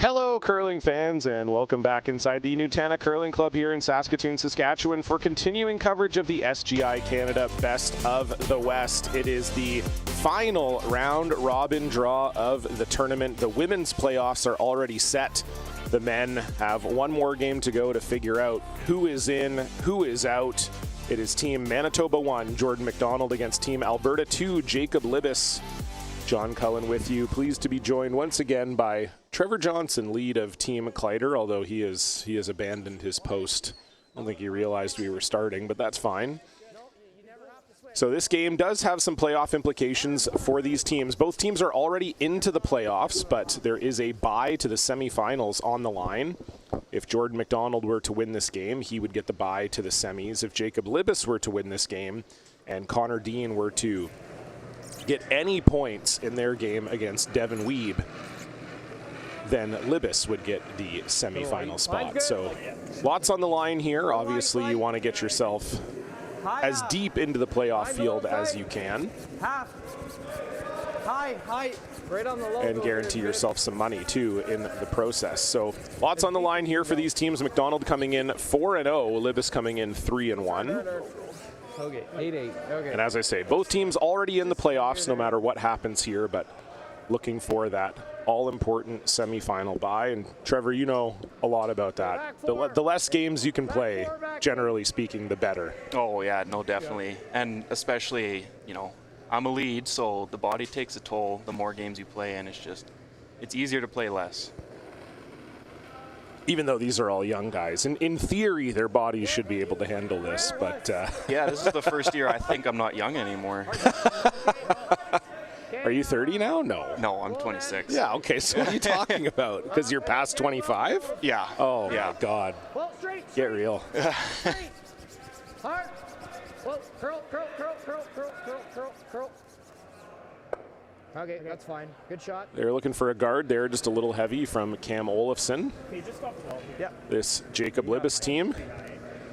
Hello, curling fans, and welcome back inside the Nutana Curling Club here in Saskatoon, Saskatchewan for continuing coverage of the SGI Canada Best of the West. It is the final round-robin draw of the tournament. The women's playoffs are already set. The men have one more game to go to figure out who is in, who is out. It is Team Manitoba 1, Jordon McDonald, against Team Alberta 2, Jacob Libus. John Cullen with you. Pleased to be joined once again by Trevor Johnson, lead of Team Kleider, although he has abandoned his post. I don't think he realized we were starting, but that's fine. So this game does have some playoff implications for these teams. Both teams are already into the playoffs, but there is a bye to the semifinals on the line. If Jordon McDonald were to win this game, he would get the bye to the semis. If Jacob Libus were to win this game and Connor Dean were to get any points in their game against Devin Weeb, then Libus would get the semifinal spot. So lots on the line here. Obviously, you want to get yourself as deep into the playoff field as you can and guarantee yourself some money too in the process. So lots on the line here for these teams. McDonald coming in 4-0, Libus coming in 3-1. Okay, 8-8. Okay. And as I say, both teams already in the playoffs no matter what happens here, but looking for that all-important semifinal bye. And Trevor, you know a lot about that. The less games you can play, generally speaking, the better. Oh yeah, no, definitely. And especially, you know, I'm a lead, so the body takes a toll the more games you play, and it's easier to play less. Even though these are all young guys. In theory, their bodies should be able to handle this, but... Yeah, this is the first year I think I'm not young anymore. Are you 30 now? No. No, I'm 26. Yeah, okay, so what are you talking about? Because you're past 25? Yeah. Oh, yeah. My God. Get real. Hard. Curl. Okay, that's fine. Good shot. They're looking for a guard there, just a little heavy from Cam Olofsson. Yeah. This Jacob Libus team.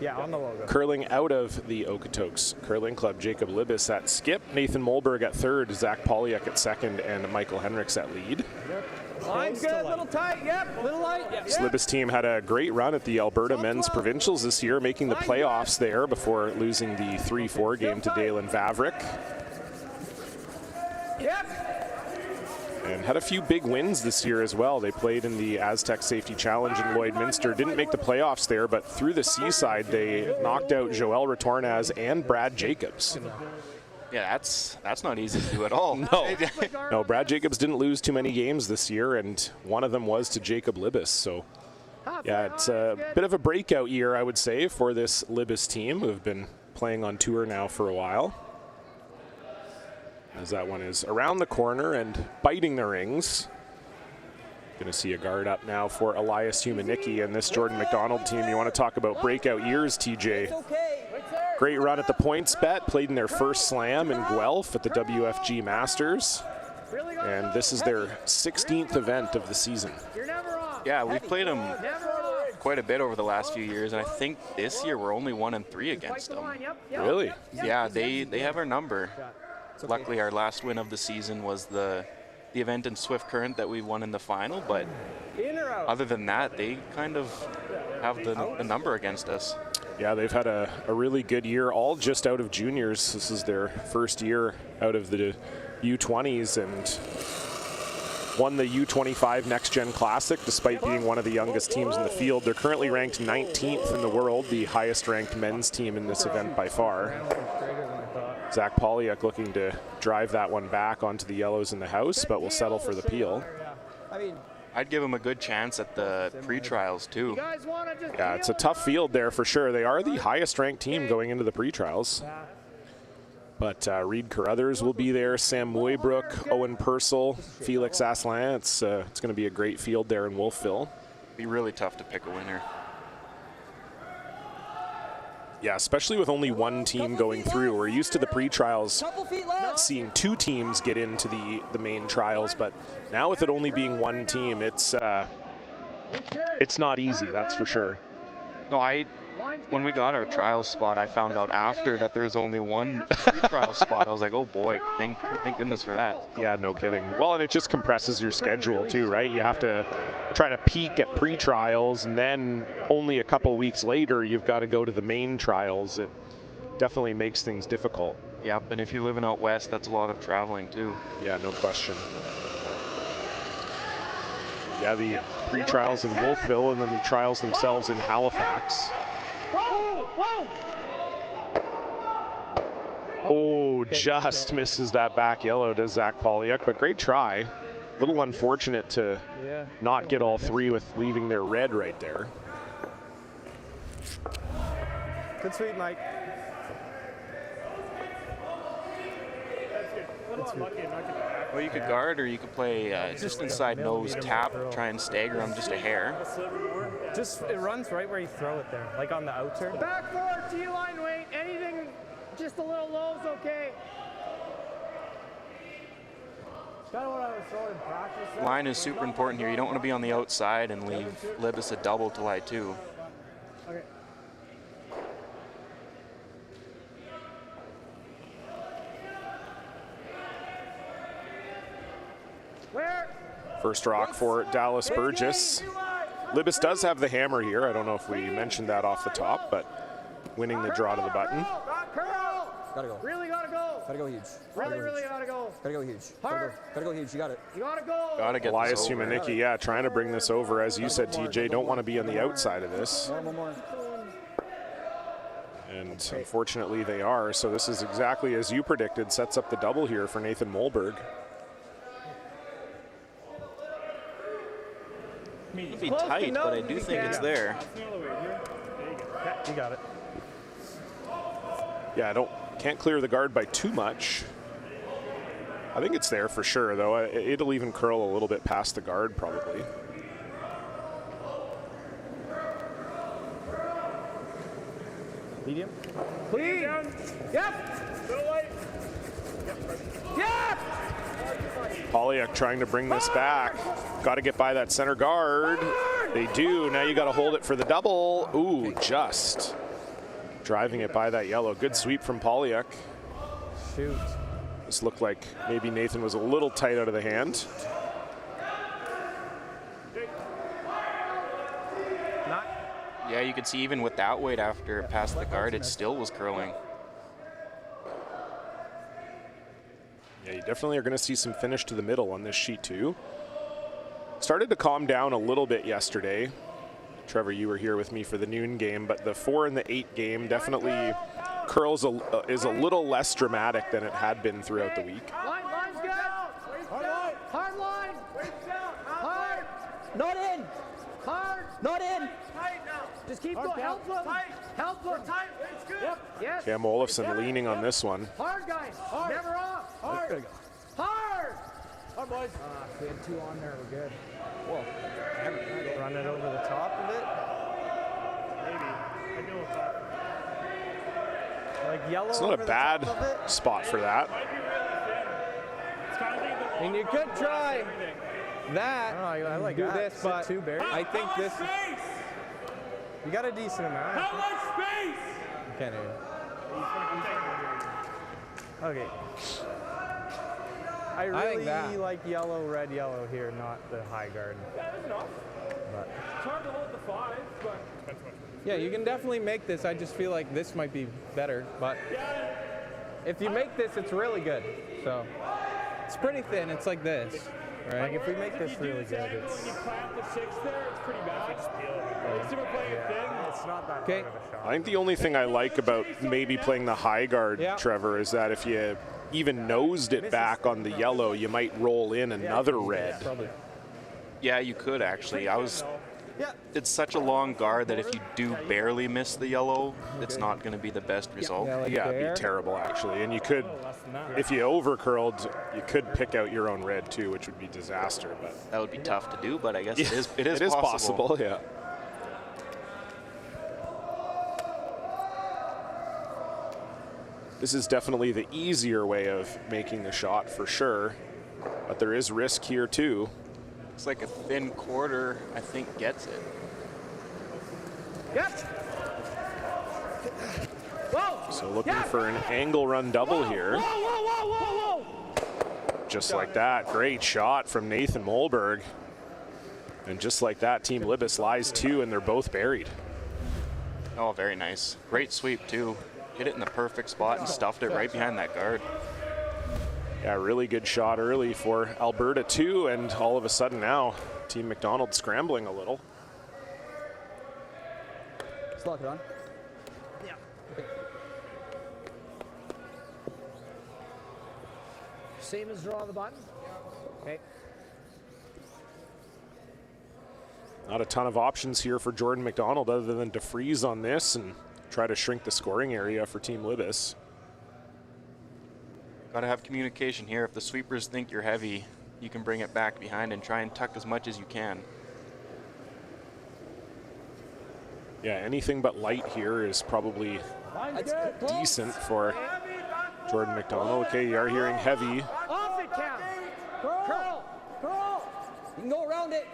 Yeah, on the logo. Curling out of the Okotoks Curling Club, Jacob Libus at skip, Nathan Molberg at third, Zach Poliak at second, and Michael Henricks at lead. Line's good, little tight, yep, little light. Yep. This Libus team had a great run at the Alberta Men's Provincials this year, making the playoffs there before losing the 3-4 game to Dalen Vavrick. Yep. And had a few big wins this year as well. They played in the Aztec Safety Challenge in Lloydminster. Didn't make the playoffs there, but through the Seaside, they knocked out Joel Retornaz and Brad Jacobs. Yeah, that's not easy to do at all. No, Brad Jacobs didn't lose too many games this year, and one of them was to Jacob Libus. So, yeah, it's a bit of a breakout year, I would say, for this Libus team, who have been playing on tour now for a while. As that one is around the corner and biting the rings. Going to see a guard up now for Elias Humanicki and this Jordon McDonald team. You want to talk about breakout years, TJ. Great run at the points bet. Played in their first slam in Guelph at the WFG Masters. And this is their 16th event of the season. Yeah, we've played them quite a bit over the last few years, and I think this year we're only 1-3 against them. Really? Yeah, they have our number. Luckily, our last win of the season was the event in Swift Current that we won in the final, but other than that, they kind of have the number against us. Yeah, they've had a really good year, all just out of juniors. This is their first year out of the U20s and won the U25 Next Gen Classic despite being one of the youngest teams in the field. They're currently ranked 19th in the world, the highest ranked men's team in this event by far. Zach Poliak looking to drive that one back onto the yellows in the house, but will settle for the peel. I'd give him a good chance at the pre-trials too. Yeah, it's a tough field there for sure. They are the highest ranked team going into the pre-trials. But Reed Carruthers will be there, Sam Muybrook, Owen Purcell, Felix Asselin. It's going to be a great field there in Wolfville. Be really tough to pick a winner. Yeah, especially with only one team going through. We're used to the pre-trials seeing two teams get into the main trials, but now with it only being one team, it's not easy, that's for sure. No, when we got our trial spot, I found out after that there's only one pre-trial spot. I was like, oh boy, thank goodness for that. Yeah, no kidding. Well, and it just compresses your schedule too, right? You have to try to peak at pre-trials, and then only a couple weeks later, you've got to go to the main trials. It definitely makes things difficult. Yeah, and if you're living out west, that's a lot of traveling too. Yeah, no question. Yeah, the pre-trials in Wolfville and then the trials themselves in Halifax. Oh, just misses that back yellow to Zach Poliuk, but great try. A little unfortunate to not get all three with leaving their red right there. Good sweep, Mike. Well, you could guard or you could play just inside nose tap, try and stagger them just a hair. Just, it runs right where you throw it there, like on the outer. Back forward, T-line weight, anything just a little low is okay. Kind of what I was throwing in practice. Line is super important here. You don't want to be on the outside and leave Libus a double to lie two. Okay. Where? First rock for Dallas Burgess. Libus does have the hammer here. I don't know if we mentioned that off the top, but winning the draw to the button. Gotta go. Really gotta go. Gotta go huge. Really gotta go. Gotta go huge. Hard. Gotta go huge. You got it. You gotta go. Gotta get Elias this over. Humanicki, yeah, trying to bring this over. As you said, TJ, don't want to be on the outside of this. More. And unfortunately they are. So this is exactly as you predicted, sets up the double here for Nathan Molberg. It'll be tight, but I do think it's there. You got it. Yeah, can't clear the guard by too much. I think it's there for sure, though. It'll even curl a little bit past the guard, probably. Medium. Clean. Yep. Yep. Poliuk trying to bring this back. Got to get by that center guard. They do. Now you got to hold it for the double. Ooh, just driving it by that yellow. Good sweep from Poliuk. Shoot. This looked like maybe Nathan was a little tight out of the hand. Yeah, you could see even with that weight after it passed the guard, it still was curling. Yeah, you definitely are going to see some finish to the middle on this sheet too. Started to calm down a little bit yesterday. Trevor, you were here with me for the noon game, but the 4 and the 8 game definitely curls is a little less dramatic than it had been throughout the week. Line's good. Hard line. Hard. Not in. Hard. Not in. Tight now. Just keep going. Help them. Help them. Tight. It's good. Yep. Yes. Cam Olofsson leaning on this one. Hard, guys. Hard. Never off. Hard. Hard. Hard, boys. We had 2 on there. We're good. Whoa. Run it over the top of it. Maybe. I know what's up. Like yellow. It's not a bad spot for that. I mean, you could try that. I like do that. This, but I think this. You got a decent amount. How much space? Can't hear. Okay. I really like yellow, red, yellow here, not the high guard. Yeah, that's enough. But it's hard to hold the 5, but yeah, you can definitely make this. I just feel like this might be better, but if you make this, it's really good. So it's pretty thin. It's like this, right? Like if we make this really good, it's. When you clamp the 6 there, it's pretty bad. It's not that hard of a shot. I think the only thing I like about maybe playing the high guard, Trevor, is that if you even nosed it back on the yellow, you might roll in another red. Yeah, you could actually. It's such a long guard that if you do barely miss the yellow, it's not going to be the best result. Yeah, it'd be terrible actually. And you could, if you over curled, you could pick out your own red too, which would be disaster. But that would be tough to do. But I guess it is. It is possible. Yeah. This is definitely the easier way of making the shot for sure, but there is risk here too. Looks like a thin quarter, I think, gets it. Yep. Whoa. So looking for an angle run double here. Whoa. Just like that, great shot from Nathan Molberg. And just like that, Team Libus lies 2, and they're both buried. Oh, very nice. Great sweep, too. Hit it in the perfect spot and stuffed it right behind that guard. Yeah, really good shot early for Alberta, too, and all of a sudden now, Team McDonald scrambling a little. Just lock it on. Yeah. Same as draw the button. Okay. Not a ton of options here for Jordon McDonald other than to freeze on this and try to shrink the scoring area for Team Libus. Got to have communication here. If the sweepers think you're heavy, you can bring it back behind and try and tuck as much as you can. Yeah, anything but light here is probably decent for Jordon McDonald. Okay, you are hearing heavy. Off it, Cam. Curl. You can go around it.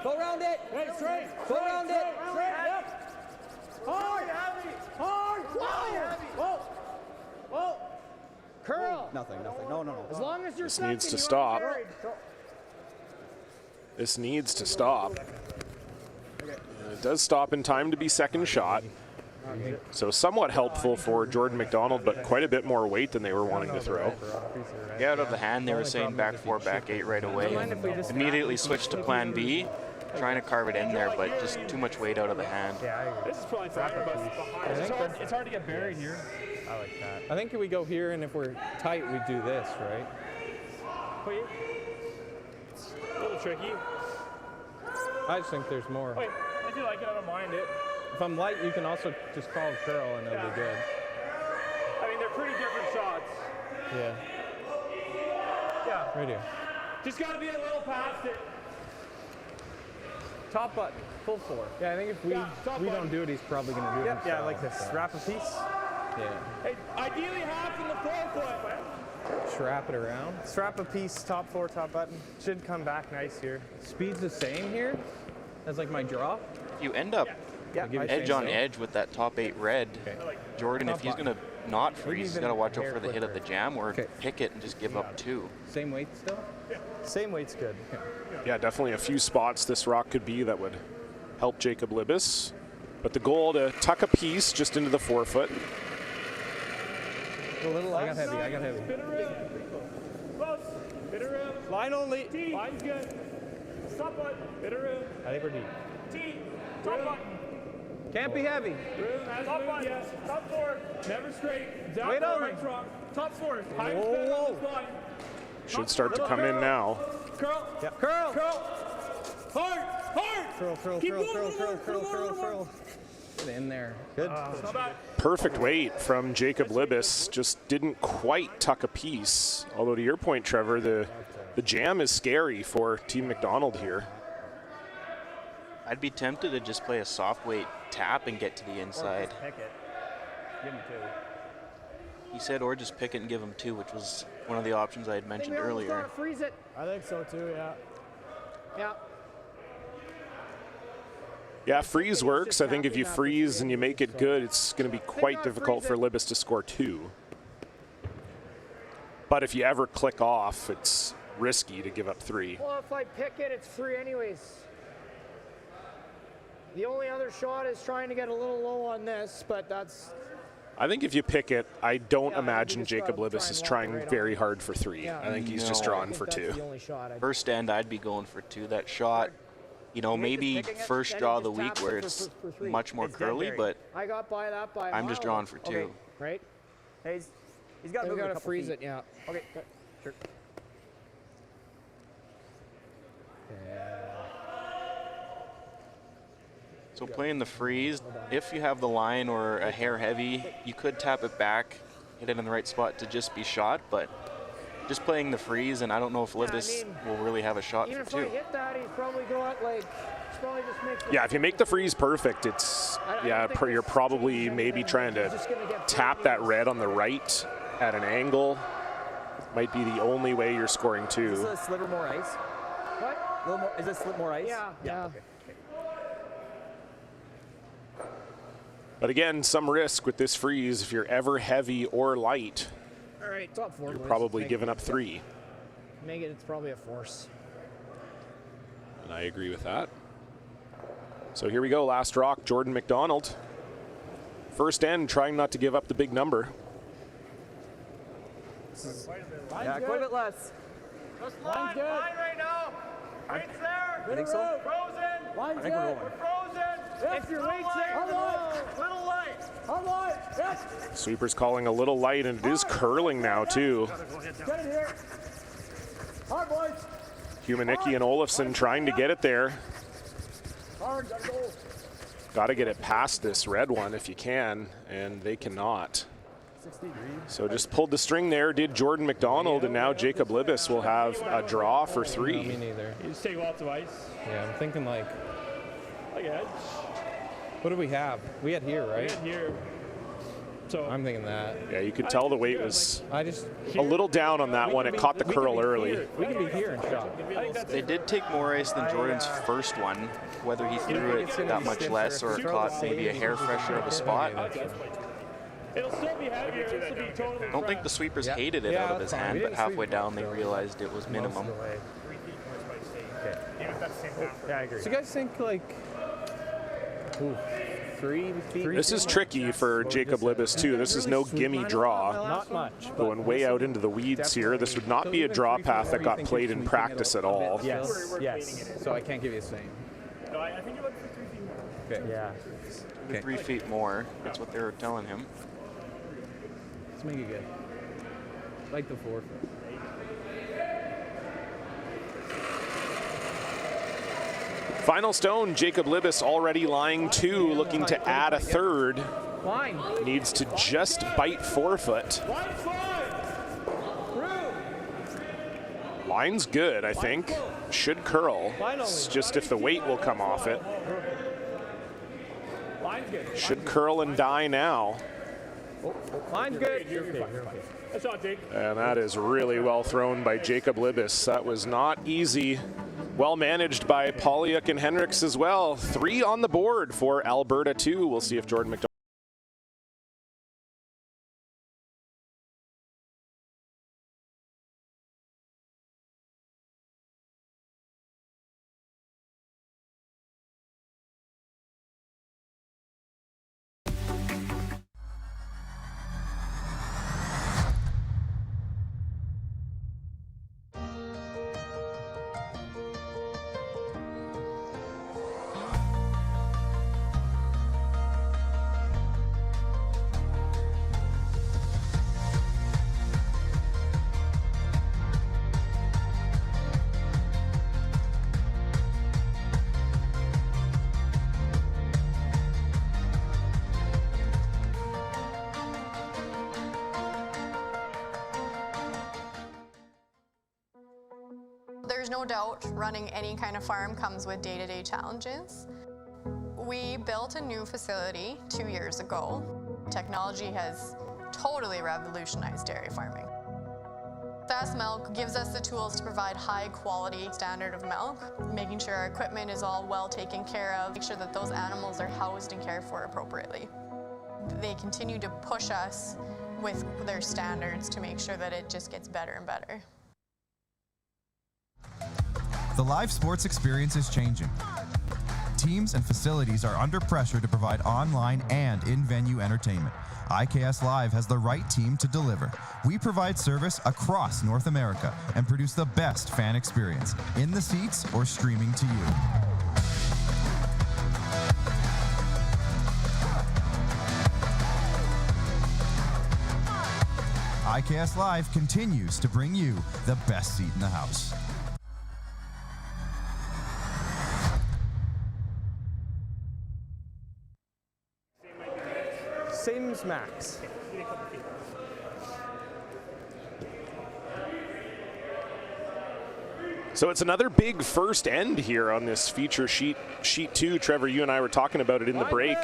Go around it. Straight. Go around it. Yep. Hard. Whoa. Curl. Nothing. No. As long as you're This needs to sucking, stop. you're worried. This needs to stop. And it does stop in time to be second shot. So somewhat helpful for Jordon McDonald, but quite a bit more weight than they were wanting to throw. Yeah, out of the hand, they were saying back 4, back 8 right away. Immediately switched to plan B, trying to carve it in there, but just too much weight out of the hand. This is probably it's hard to get buried here. I like that. I think if we go here, and if we're tight, we do this, right? Wait. A little tricky. I just think there's more. Wait, if you like it, I don't mind it. If I'm light, you can also just call a curl, and it'll be good. I mean, they're pretty different shots. Yeah. Yeah. Right here. Just got to be a little past it. Top button, full 4. Yeah, I think if we don't do it, he's probably going to do it. Yeah, like this. Wrap a piece. Yeah. Hey, ideally half in the 4-foot. Strap it around. Strap a piece, top 4, top button. Should come back nice here. Speed's the same here as like my draw. You end up edge on edge with that top 8 red. Jordan, if he's going to not freeze, he's got to watch out for the hit of the jam or pick it and just give up 2. Same weight still? Same weight's good. Yeah, definitely a few spots this rock could be that would help Jacob Libus. But the goal to tuck a piece just into the 4-foot. A little I got heavy. Close. Bit of room. Line only. T. Line's good. Stop button. Bit of room. I think we're deep. T. Top button. Can't be heavy. Room has top button. Yes. Top 4. Never straight. Down Wait four, on right rock. Top 4. Highest Whoa, bend on whoa. this line. Should start to come in now. Curl. Yep. Curl. Hard. Curl. Keep going. Curl. Get in there. Good. Not bad. Perfect weight from Jacob Libus. Just didn't quite tuck a piece. Although to your point, Trevor, the jam is scary for Team McDonald here. I'd be tempted to just play a soft weight tap and get to the inside. Pick it. Give him 2. He said, or just pick it and give him 2, which was one of the options I had mentioned earlier. Freeze it. I think so too, yeah. Yeah. Yeah, freeze works. I think if you freeze and you make it good, it's going to be quite difficult for Libus to score 2. But if you ever click off, it's risky to give up 3. Well, if I pick it, it's 3 anyways. The only other shot is trying to get a little low on this, but that's... I think if you pick it, I don't imagine Jacob Libus is trying very hard for 3. I think he's just drawing for 2. the only shot. First stand, I'd be going for 2. That shot, you know, maybe first draw of the week where it's much more curly, but I got by that by a I'm just mile. drawing for 2. Okay, right? Hey, he's got to We move got a to couple freeze feet. it, yeah. Okay, sure. So playing the freeze, if you have the line or a hair heavy, you could tap it back, hit it in the right spot to just be shot, but just playing the freeze, and I don't know if Libus will really have a shot Even for if 2. I hit that, he's probably got like, he's probably just makes the Yeah, if you make the freeze perfect, it's, you're probably maybe trying to tap that red on the right at an angle. Might be the only way you're scoring 2. Is this a sliver more ice? What? A little more, is this slip more ice? Yeah. Okay. But again, some risk with this freeze. If you're ever heavy or light, All right, top four. you're boys. probably Make giving it. up 3. Make it. It's probably a force. And I agree with that. So here we go, last rock, Jordon McDonald. First end, trying not to give up the big number. Yeah, quite a bit less. Just line right now. Weight's there. I think so. Frozen. Line's I think we're frozen. If your weight's there, Little light. Hold on. Yes. Sweeper's calling a little light, and it is curling now too. Get it here. Hard, boys. Humanicki and Olofsson trying to get it there. Hard, gotta go. Got to get it past this red one if you can, and they cannot. 60 degrees. So just pulled the string there, did Jordon McDonald, and now Jacob Libbus will have a draw for 3. No, me neither. You just take lots of ice. Yeah, I'm thinking like, Edge. what do we have? We had here, right? Here. So I'm thinking that. Yeah, you could tell the weight was I just, a little down on that one. It caught the curl early. we can be here and shot. They did take more ice than Jordan's first one. Whether he threw it that much less or it caught maybe a hair fresher of a spot. it'll still be heavier. It'll still be totally I don't think the sweepers hated it out of his hand, but halfway down they realized it was minimum. Yeah, I agree. So you guys think like, ooh, 3 feet? This is tricky for Jacob Libbus too. This is no gimme draw. Not much. Going way out into the weeds here. This would not be a draw path that got played in practice at all. Yes. Yes. So I can't give you a same. No, I think you're looking for 3 feet more. Okay. Yeah. Okay. 3 feet more. That's what they were telling him. Let's make it good. Like the 4 foot. Final stone, Jacob Libbus already lying 2, looking to add a 3rd. Line. Needs to just bite 4 foot. Line's good, I think. Should curl. It's just if the weight will come off it. Should curl and die now. Line's good. That's not Jake. And that is really well thrown by Jacob Libbus. That was not easy. Well managed by Polyuk and Henricks as well. 3 on the board for Alberta 2. We'll see if Jordon McDonald. There's no doubt running any kind of farm comes with day-to-day challenges. We built a new facility 2 years ago. Technology has totally revolutionized dairy farming. Sask Milk gives us the tools to provide high quality standard of milk, making sure our equipment is all well taken care of, make sure that those animals are housed and cared for appropriately. They continue to push us with their standards to make sure that it just gets better and better. The live sports experience is changing. Teams and facilities are under pressure to provide online and in-venue entertainment. IKS Live has the right team to deliver. We provide service across North America and produce the best fan experience, in the seats or streaming to you. IKS Live continues to bring you the best seat in the house. Same as Max. So it's another big first end here on this feature sheet 2. Trevor, you and I were talking about it in the break.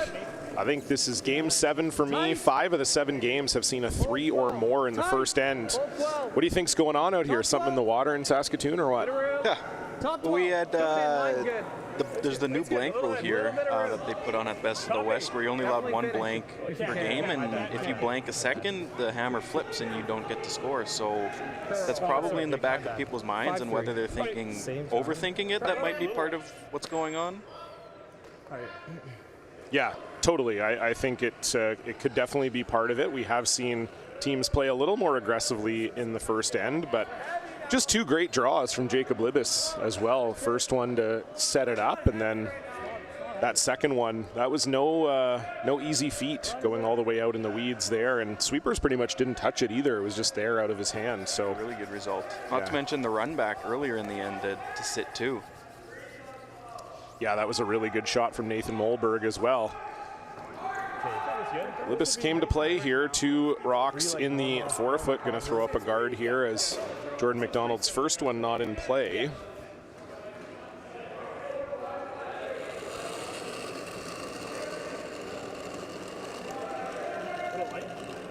I think this is game 7 for me. 5 of the 7 games have seen a 3 or more in the first end. What do you think's going on out here? Something in the water in Saskatoon or what? Yeah. We had the there's the new blank rule here that they put on at Best of the West, where you only allow one blank per game, and if you blank a second, the hammer flips and you don't get to score. So that's probably in the back of people's minds, and whether they're overthinking it, that might be part of what's going on. Yeah, totally. I think it could definitely be part of it. We have seen teams play a little more aggressively in the first end, but just two great draws from Jacob Libbus as well. First one to set it up, and then that second one, that was no easy feat, going all the way out in the weeds there, and Sweepers pretty much didn't touch it either. It was just there out of his hand. So really good result. Not to mention the run back earlier in the end to sit too. Yeah, that was a really good shot from Nathan Molberg as well. Libus came to play here. 2 rocks in the forefoot. Going to throw up a guard here as Jordon McDonald's first one not in play.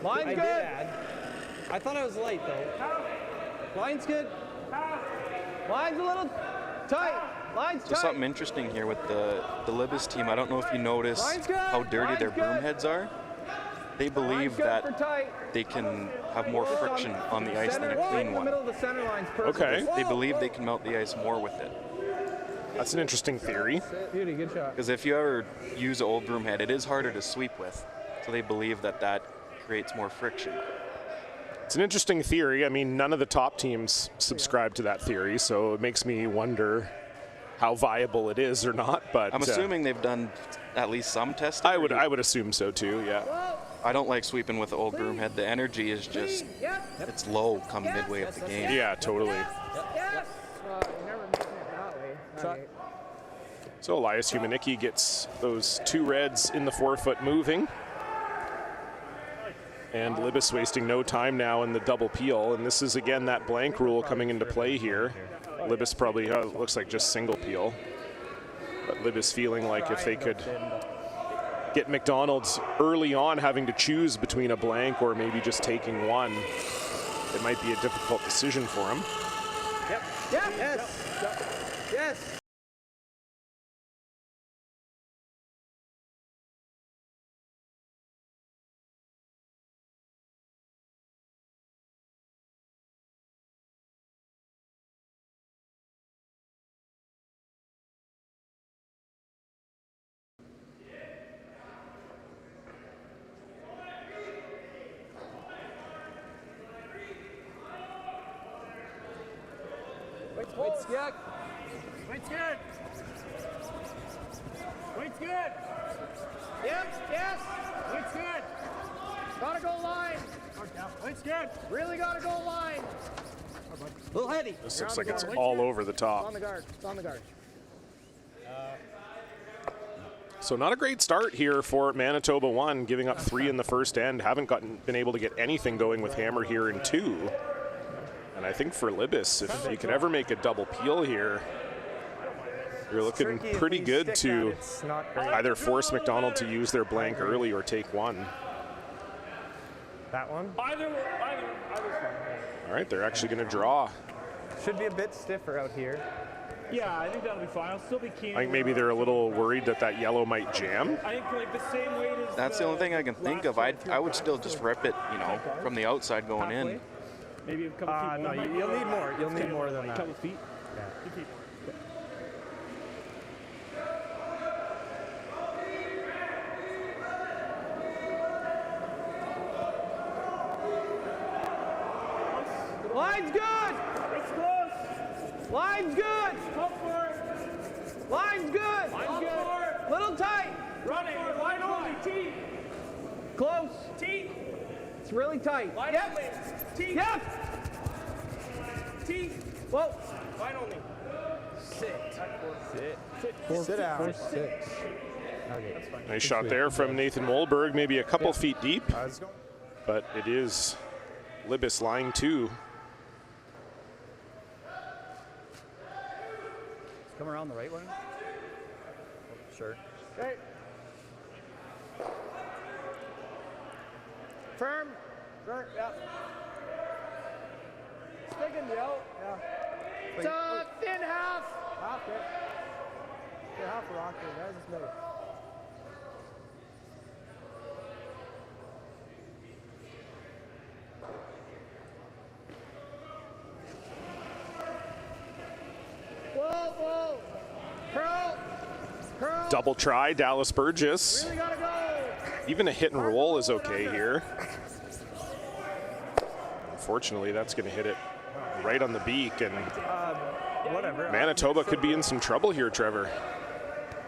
Line's good. I thought I was late though. Line's good. Line's a little tight. Line's tight. So something interesting here with the Libus team. I don't know if you notice how dirty their broom heads are. They believe that they can have more friction on the ice than a clean one. Okay. They believe they can melt the ice more with it. That's an interesting theory. Beauty, good shot. Because if you ever use an old broom head, it is harder to sweep with. So they believe that creates more friction. It's an interesting theory. I mean, none of the top teams subscribe to that theory, so it makes me wonder how viable it is or not. But I'm assuming they've done at least some testing. I would assume so too. Yeah. I don't like sweeping with the old broom head. The energy is just, it's low come midway of the game. Yeah, totally. So Elias Humanicki gets those 2 reds in the forefoot moving. And Libus wasting no time now in the double peel. And this is, again, that blank rule coming into play here. Libus probably looks like just single peel. But Libus feeling like if they could get McDonald's early on having to choose between a blank or maybe just taking one, it might be a difficult decision for him. Yep. Yes. Yes. Wait's good. Wait's good. Wait's good. Yep, yes. Wait's good. Gotta go line. Wait's good. Really gotta go line. Little heady. This looks like it's all over the top. On the guard. It's on the guard. So not a great start here for Manitoba 1, giving up 3 in the first end. Haven't been able to get anything going with hammer here in 2. And I think for Libus, if you could ever make a double peel here, you're looking pretty good to either force McDonald to use their blank early or take one. That one? Either. All right, they're actually going to draw. Should be a bit stiffer out here. Yeah, I think that'll be fine. I'll still be keen. I think maybe they're a little worried that yellow might jam. I think like the same weight as That's the only thing I can think of. I would still just rip it, from the outside going in. Maybe a couple feet. No, you'll need more. You'll need more than that. A couple feet. Yeah. Line's good. It's close. Line's good. Come for it. Line's good. Line's good. Little tight. Running. Line only. T. Close. T. It's really tight. Line Yep. only. T. Yep. T. Whoa. Line only. Sit down. 4-6. Okay. Nice shot there from Nathan Molberg, maybe a couple feet deep, but it is Libus line 2. Come around the right one. Sure. Okay. Firm. Firm. Yeah. Sticking, yo. Yeah. Thin half. Half it. half a rocker. That is better. Whoa, whoa. Curl. Curl. Double try, Dallas Burgess. Really gotta go. Even a hit and roll is okay here. Unfortunately, that's going to hit it right on the beak, and Whatever. Manitoba could be in some trouble here, Trevor.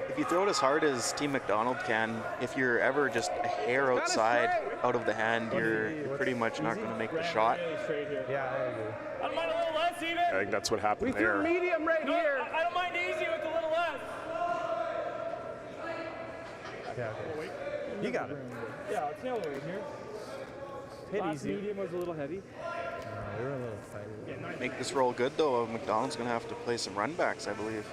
If you throw it as hard as Team McDonald can, if you're ever just a hair outside out of the hand, you're pretty much not going to make the shot. Yeah, I agree. I don't mind a little less even. I think that's what happened We threw there. medium right here. I don't mind easy with a little less. Yeah, okay. You got it. Yeah, it's nailed right here. Hit Last easy. medium was a little heavy. You're a little tighter. Make this roll good though, McDonald's going to have to play some run backs, I believe.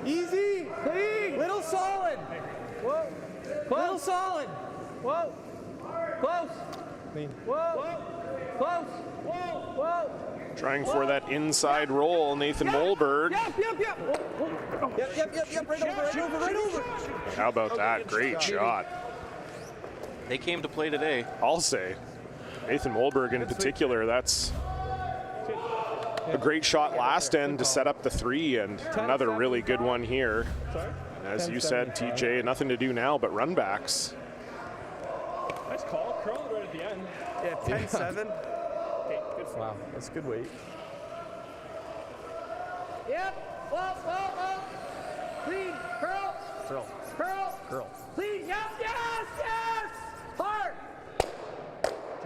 Easy. Clean. Little solid. Whoa. Little solid. Whoa. Close. Whoa. Close. Whoa. Whoa. Trying for that inside roll, Nathan Molberg. Yep. Right over. How about that? Great shot. They came to play today. I'll say. Nathan Molberg in particular, that's a great shot last end to set up the three, and another really good one here. As you said, TJ, nothing to do now but run backs. Nice call. Curl it right at the end. Yeah, 10-7. Okay, good for Wow, that's good weight. Yep. Whoa. Clean. Curl. Curl. Curl. Curl. Clean. Yes. Hard.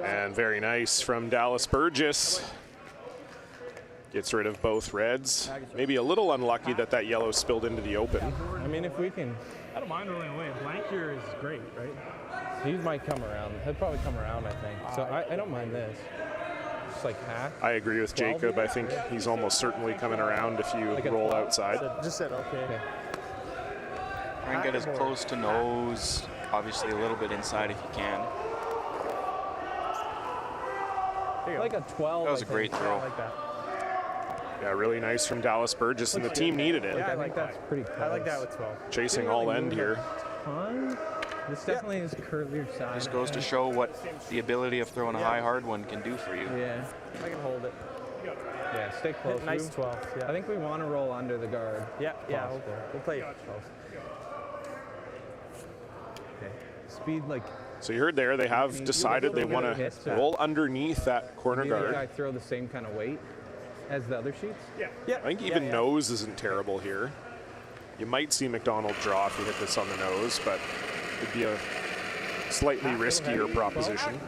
And very nice from Dallas Burgess. Gets rid of both reds. Maybe a little unlucky that that yellow spilled into the open. I mean, if we can, I don't mind rolling away. Blank here is great, right? he might come around. He'll probably come around, I think. So I don't mind this. Just like hack. I agree with Jacob. I think he's almost certainly coming around if you roll outside. Just said okay. Try and get as close to nose, obviously a little bit inside if you can. Like a 12. That was I a great think. throw. I like that. Yeah, really nice from Dallas Burgess, and the team needed it. Yeah, I I like think that's that. pretty close. I like that with 12. Chasing all end here. Ton. This definitely is curlier side. Just goes to show what the ability of throwing a high hard one can do for you. Yeah. I can hold it. Yeah, stay close. Nice 12. Yeah. I think we want to roll under the guard. Yeah. Possible. We'll play. Okay. Speed like. So you heard there, they have decided they want to roll underneath that corner Maybe the guy guard. throw the same kind of weight as the other sheets. I think even nose isn't terrible here. You might see McDonald draw if you hit this on the nose, but it'd be a slightly riskier proposition.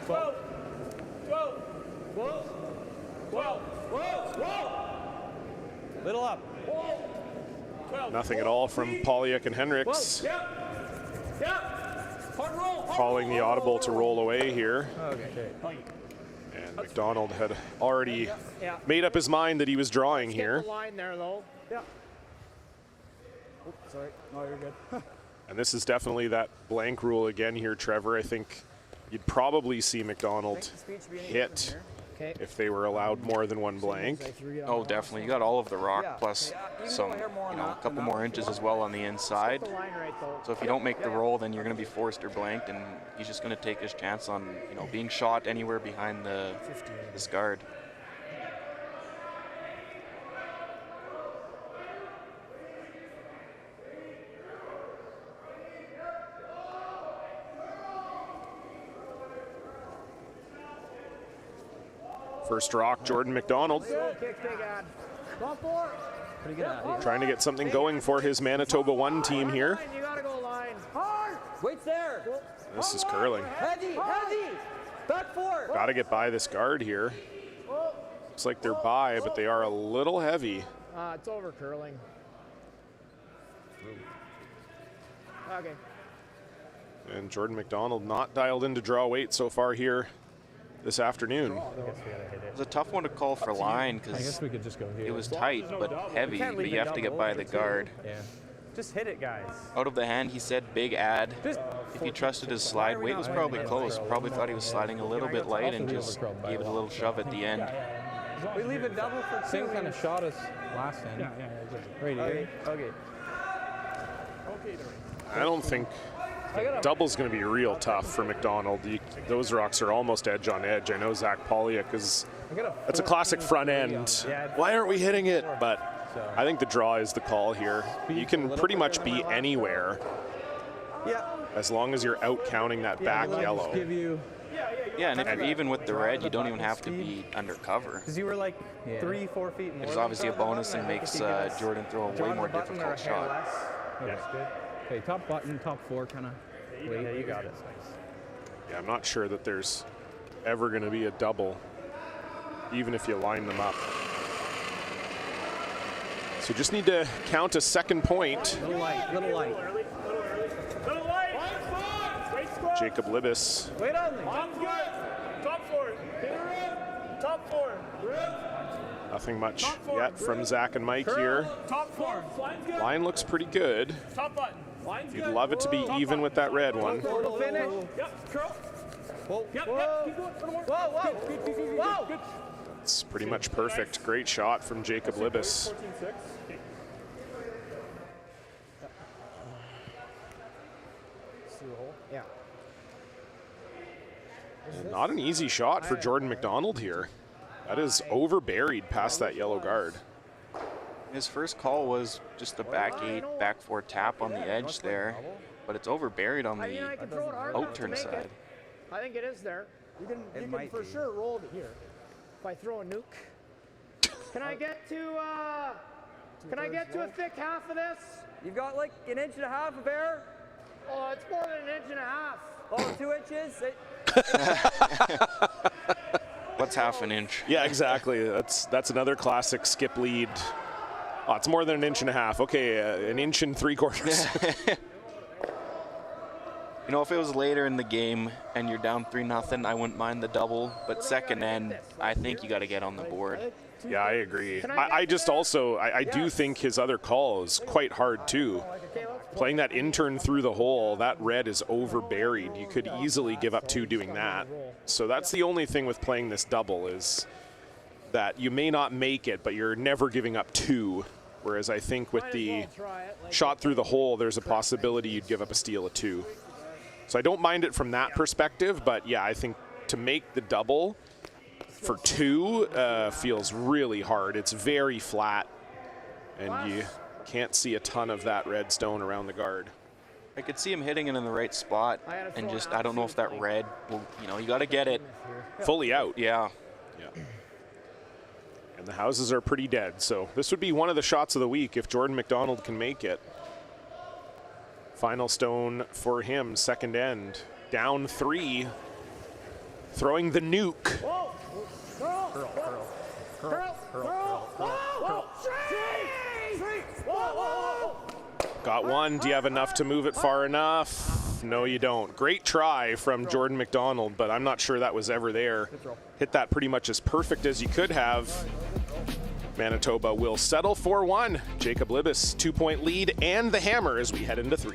Little up. Nothing at all from Polyak and Henricks. Calling the audible to roll away here. Okay. And McDonald had already made up his mind that he was drawing here. Line there though. Yeah. Sorry. No, you're good. And this is definitely that blank rule again here, Trevor. I think you'd probably see McDonald hit if they were allowed more than one blank. Oh, definitely. You got all of the rock plus some, a couple more inches as well on the inside. So if you don't make the roll, then you're going to be forced or blanked, and he's just going to take his chance on, being shot anywhere behind this guard. First rock, Jordon McDonald. Trying to get something going for his Manitoba 1 team here. You gotta go line. Wait's there. This is curling. Heavy. Back four. Got to get by this guard here. Looks like they're by, but they are a little heavy. It's over curling. Okay. And Jordon McDonald not dialed in to draw weight so far here this afternoon. It was a tough one to call for line I guess because we could just go here. it was tight but heavy, but you have to get by the guard. Yeah. Just hit it, guys. Out of the hand, he said big ad. If he trusted his slide, weight was probably close. Probably thought he was sliding a little bit light and just gave it a little shove at the end. We leave a double for two. Same kind of shot as last end. Right here. Okay. I don't think double's going to be real tough for McDonald. Those rocks are almost edge on edge. I know Zach Polyak is, that's a classic front end. Why aren't we hitting it? But I think the draw is the call here. You can pretty much be anywhere as long as you're out counting that back yellow. Yeah, and if you're even with the red, you don't even have to be undercover. Because you were like 3-4 feet more. There's obviously a bonus and makes Jordan throw a way more difficult shot. That's good. Okay, top button, top 4 kind of. Yeah, you got it. Yeah, I'm not sure that there's ever going to be a double, even if you line them up. So you just need to count a second point. Little light, little light. Jacob Libus. Wait on me. Top 4. Top 4. Nothing much yet from Zach and Mike here. Top 4. Line looks pretty good. Top button. You'd love it to be even with that red one. Finish. Yep, curl. Whoa, Yep, whoa. yep, keep going. Whoa, whoa. Whoa. It's pretty much perfect. Great shot from Jacob Libus. 14-6. Yeah. Not an easy shot for Jordon McDonald here. That is over buried past that yellow guard. His first call was just a back 8, back 4 tap on the edge there, but it's over buried on the out-turn side. I think it is there. You can for sure roll it here. If I throw a nuke. Can I get to a thick half of this? You've got like an inch and a half of air. Oh, it's more than an inch and a half. Oh, 2 inches. What's half an inch? Yeah, exactly. That's another classic skip lead. Oh, it's more than an inch and a half. Okay, an inch and 3/4. You know, if it was later in the game and you're down 3-0, I wouldn't mind the double. But second end, I think you got to get on the board. Yeah, I agree. I just also, I do think his other call is quite hard too. Playing that intern through the hole, that red is over buried. You could easily give up 2 doing that. So that's the only thing with playing this double is that you may not make it, but you're never giving up 2. Whereas I think with the shot through the hole, there's a possibility you'd give up a steal of 2. So I don't mind it from that perspective, but yeah, I think to make the double for 2 feels really hard. It's very flat, and you can't see a ton of that red stone around the guard. I could see him hitting it in the right spot, and just, I don't know if that red will, you got to get it fully out. Yeah. And the houses are pretty dead, so this would be one of the shots of the week if Jordon McDonald can make it. Final stone for him, second end. Down 3. Throwing the nuke. Got one. Do you have enough to move it far enough? No, you don't. Great try from Jordon McDonald, but I'm not sure that was ever there. Hit that pretty much as perfect as you could have. Manitoba will settle for 1. Jacob Libus, 2-point lead and the hammer as we head into 3.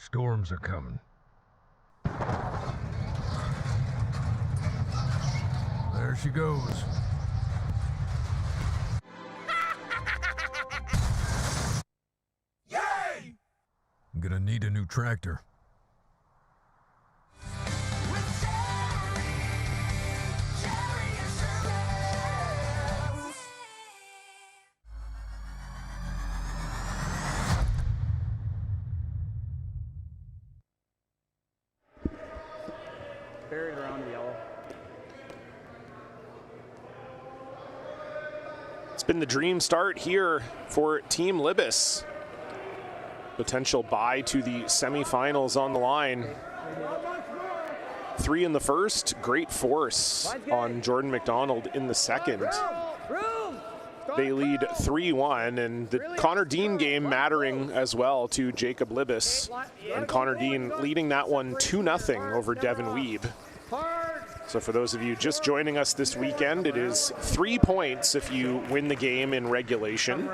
Storms are coming. There she goes. Yay! I'm gonna need a new tractor. Buried around the yellow. It's been the dream start here for Team Libus. Potential bye to the semifinals on the line. 3 in the first, great force on Jordon McDonald in the second. They lead 3-1, and the Connor Dean game mattering as well to Jacob Libus. And Connor Dean leading that one 2-0 over Devin Weeb. So for those of you just joining us this weekend, it is 3 points if you win the game in regulation.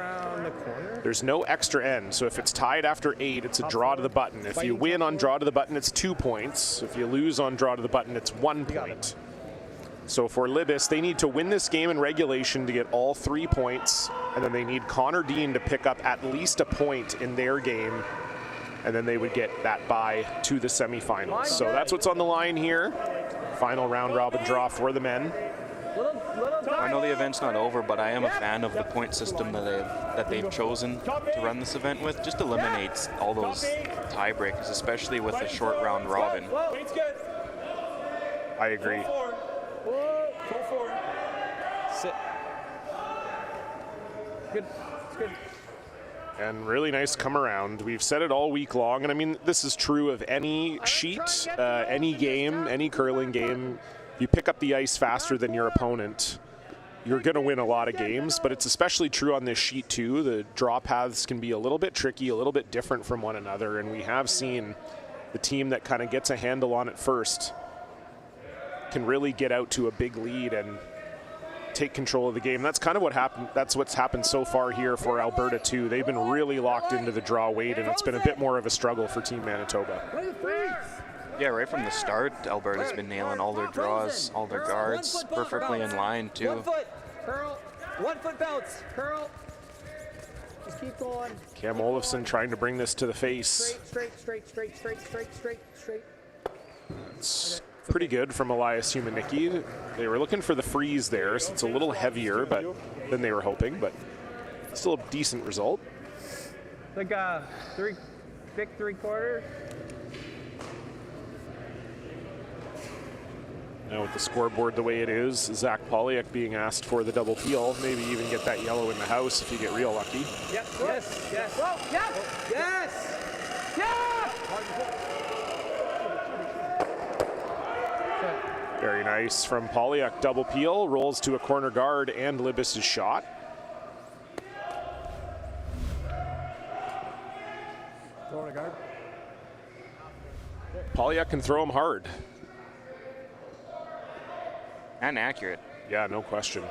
There's no extra end, so if it's tied after 8, it's a draw to the button. If you win on draw to the button, it's 2 points. If you lose on draw to the button, it's 1 point. So for Libus, they need to win this game in regulation to get all 3 points, and then they need Connor Dean to pick up at least a point in their game, and then they would get that bye to the semifinals. So that's what's on the line here. Final round robin draw for the men. I know the event's not over, but I am a fan of the point system that they've chosen to run this event with. Just eliminates all those tiebreakers, especially with a short round robin. I agree. Sit. Good. It's good. And really nice come around. We've said it all week long, and I mean, this is true of any sheet, any game, any curling game. You pick up the ice faster than your opponent, you're going to win a lot of games, but it's especially true on this sheet too. The draw paths can be a little bit tricky, a little bit different from one another, and we have seen the team that kind of gets a handle on it first can really get out to a big lead and take control of the game. That's kind of what happened. That's what's happened so far here for Alberta too. They've been really locked into the draw weight, and it's been a bit more of a struggle for Team Manitoba. Yeah, right from the start, Alberta's been nailing all their draws, all their guards, perfectly in line too. 1 foot, curl, 1 foot bounce, curl. Just keep going. Cam Olofsson trying to bring this to the face. Straight. It's pretty good from Elias Humanicki. They were looking for the freeze there, so it's a little heavier than they were hoping, but still a decent result. Like thick 3/4. Now with the scoreboard the way it is, Zach Polyak being asked for the double peel, maybe even get that yellow in the house if you get real lucky. Yep. Yes. Whoa, yep. Yes. Yeah. Very nice from Polyak, double peel, rolls to a corner guard and Libus' shot. Corner guard. Polyak can throw him hard. And accurate. Yeah, no question.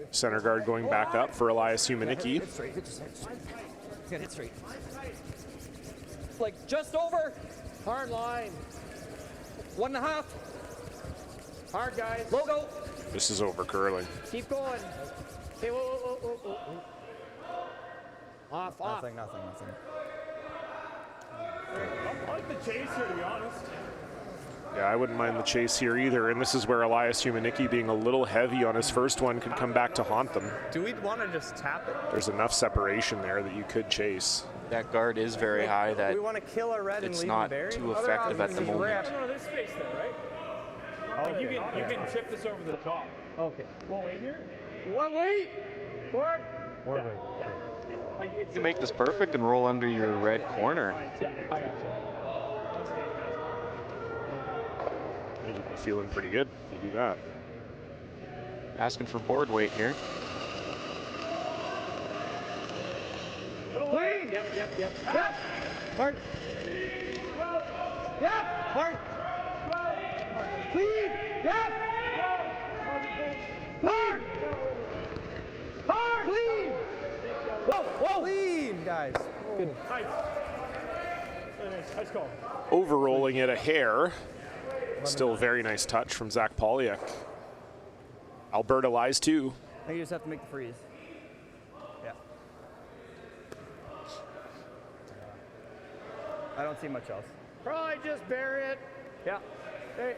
Center guard going back up for Elias Humanicki. Hit straight. Hit straight. Like just over. Hard line. 1.5. Hard, guys. Logo. This is over curling. Keep going. Hey, whoa. Off. Nothing. I like the chase here, to be honest. Yeah, I wouldn't mind the chase here either, and this is where Elias Humanicki being a little heavy on his first one could come back to haunt them. Do we want to just tap it? There's enough separation there that you could chase. That guard is very high that we want to kill a red and it's leave not him buried? too effective at the moment. No, there's space there, right? Like you can chip this over the top. Okay. Won't wait here? Wait. Forward. You can make this perfect and roll under your red corner. You're feeling pretty good if you do that. Asking for board weight here. Clean. Yep. Hard. Yep. Hard. Clean. Yep. Hard. Clean. Whoa, whoa! Clean, guys. Good. Nice. Nice call. Overrolling it a hair. Still a very nice touch from Zach Polyak. Alberta lies 2. I think you just have to make the freeze. Yeah. I don't see much else. Probably just bury it. Yeah. Hey.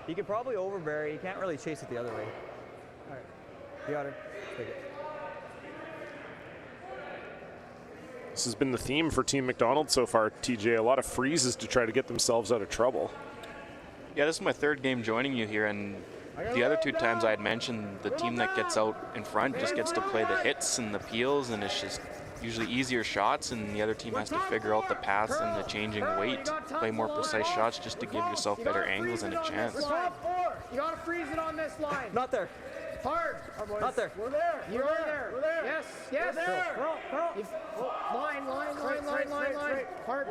You can probably overbury. You can't really chase it the other way. All right. You got her. Take it. This has been the theme for Team McDonald so far, TJ. A lot of freezes to try to get themselves out of trouble. Yeah, this is my 3rd game joining you here, and the other 2 times I had mentioned the team that gets out in front just gets to play the hits and the peels, and it's just usually easier shots, and the other team has to figure out the paths and the changing weight, play more precise shots just to give yourself better angles and a chance. You gotta freeze it on this line. Not there. Hard. Not there. We're there. You're there. We're there. Yes. Yes. We're there. Line. Hard.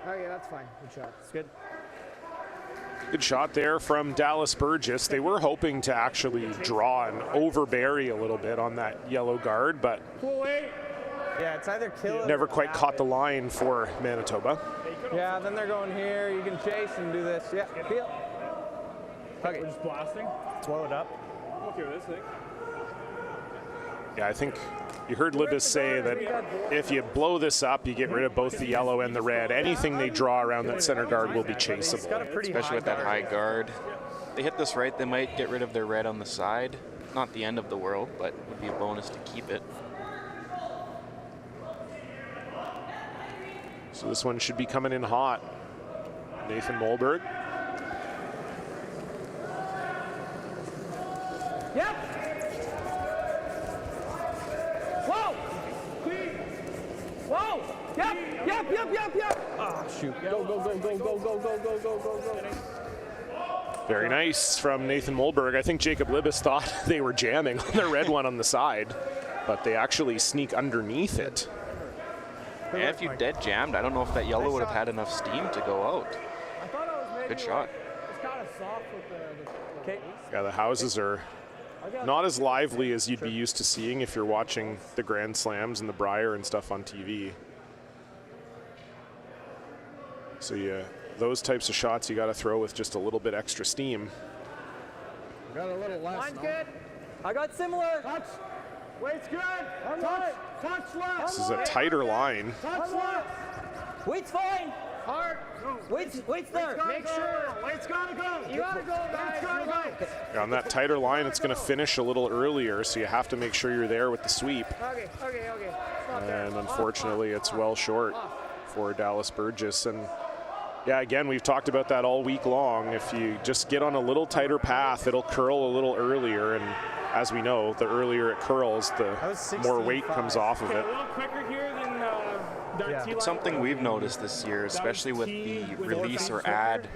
Okay, that's fine. Good shot. It's good. Good shot there from Dallas Burgess. They were hoping to actually draw and overbury a little bit on that yellow guard, but Yeah, it's either kill it never or quite tap caught it. the line for Manitoba. Yeah, then they're going here. You can chase and do this. Yeah, peel. Okay. We're just blasting. Blow it up. I'm okay with this thing. Yeah, I think you heard Libus say that if you blow this up, you get rid of both the yellow and the red. Anything they draw around that center guard will be chaseable. Especially with that high guard. They hit this right, they might get rid of their red on the side. Not the end of the world, but it would be a bonus to keep it. So this one should be coming in hot. Nathan Molberg. Yep. Whoa. Whoa. Yep. Ah, shoot. Go. Very nice from Nathan Molberg. I think Jacob Libbus thought they were jamming on the red one on the side, but they actually sneak underneath it. And if you dead jammed, I don't know if that yellow would have had enough steam to go out. Good shot. It's kind of soft with the Yeah, the houses are not as lively as you'd be used to seeing if you're watching the Grand Slams and the Brier and stuff on TV. So yeah, those types of shots you got to throw with just a little bit extra steam. Got a little less. Line's good. I got similar. Touch. Weight's good. Touch left. This is a tighter line. Touch left. Weight's fine. Hard. Weight's there. Make sure. Weight's gotta go. You gotta go, guys. Gotta go. Yeah, on that tighter line, it's going to finish a little earlier, so you have to make sure you're there with the sweep. Okay. And unfortunately, it's well short for Dallas Burgess. And yeah, again, we've talked about that all week long. If you just get on a little tighter path, it'll curl a little earlier. And as we know, the earlier it curls, the more weight comes off of it. A little quicker here than It's something we've noticed this year, especially with the release or add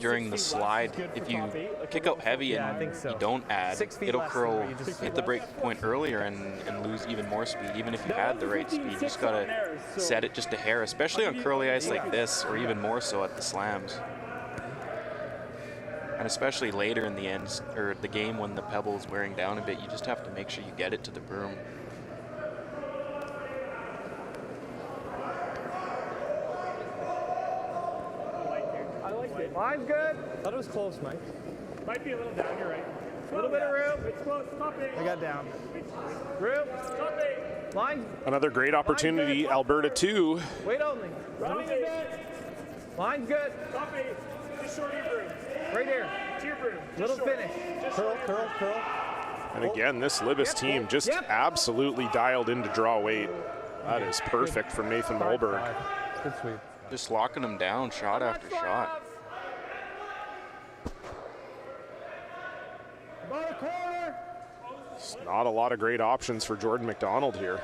during the slide. If you kick out heavy and you don't add, it'll curl, hit the break point earlier and lose even more speed, even if you had the right speed. You just gotta set it just a hair, especially on curly ice like this, or even more so at the slams. And especially later in the ends, or the game when the pebble's wearing down a bit, you just have to make sure you get it to the broom. Line's good. Thought it was close, Mike. Might be a little down, you're right. A little bit of room. It's close, stop it. I got down. Room. Stop it. Line. Another great opportunity, Alberta 2. Wait only. Line's good. Line's good. Stop it. Just short your broom. Right here. To your broom. Little finish. Curl. And again, this Libus team just absolutely dialed in to draw weight. That is perfect from Nathan Molberg. Good sweep. Just locking them down shot after shot. About a corner. Not a lot of great options for Jordon McDonald here.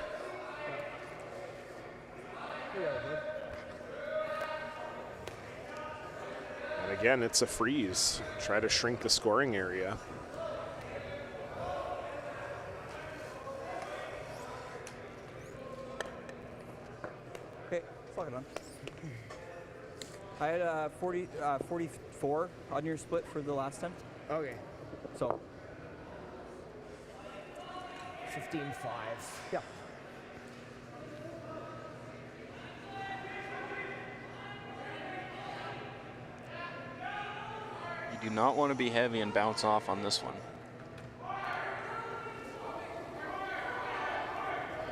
And again, it's a freeze. Try to shrink the scoring area. Okay, fuck it on. I had 44 on your split for the last time. Okay. So 15-5. Yeah. do not want to be heavy and bounce off on this one.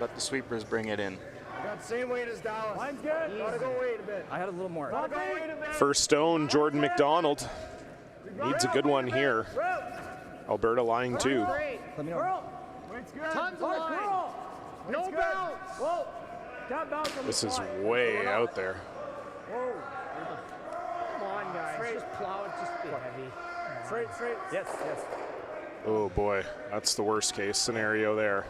Let the sweepers bring it in. Got the same weight as Dallas. Line's good. Gotta go weight a bit. I had a little more. Gotta go weight a bit. First stone, Jordon McDonald. Needs a good one here. Alberta lying 2. Let me know. Tons of line. No bounce. Whoa. Got bounce on This the is fly. way out there. Whoa. Come on, guys. Just plow it. Just be heavy. Straight, straight. Yes, yes. Oh boy, that's the worst case scenario there.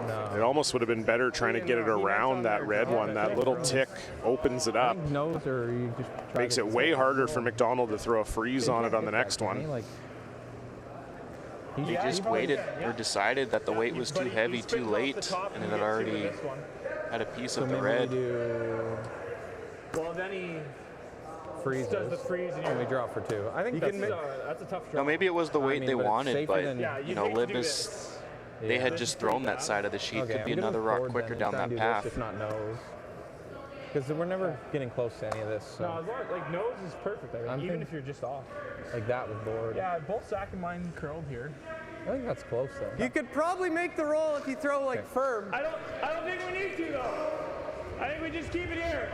No. It almost would have been better trying to get it around that red one. That little tick opens it up. Nose, or you just try Makes to it way harder for McDonald to throw a freeze on it on the next one. Like, He just waited or decided that the weight was too heavy too late, and it had already had a piece of the red. Well, then he freeze does the freeze and we draw for 2. I think that's a tough draw. No, maybe it was the weight they but it's wanted, safer but than- you know, Libbus, they had just thrown that side of the sheet. Okay, Could be I'm gonna another rock forward quicker then down and that try and path. do this, if not nose. Because we're never getting close to any of this. So. No, like nose is perfect. I think, even if you're just off. Like that with board. Yeah, both Sack and mine curled here. I think that's close though. You could probably make the roll if you throw like firm. I don't think we need to though. I think we just keep it here.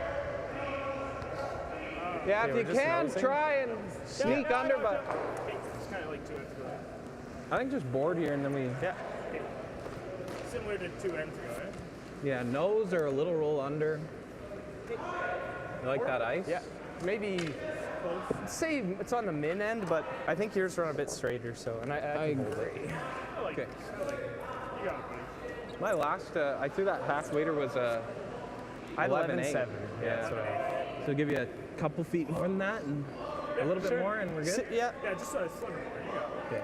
Yeah, if you can, try and sneak under, but It's kind of like 2 ends ago. I think just board here and then we. Yeah. Similar to 2 ends ago, eh? Yeah, nose or a little roll under. You like that ice? Yeah, maybe say it's on the min end, but I think yours run a bit straighter. So, and I agree. Okay. You got it, buddy. My last, I threw that half waiter was a 11.7. 11.8. Yeah, that's what I. So give you a couple feet more than that and a little bit more and we're good? Yeah. Yeah, just a sliver more. You got it. Okay.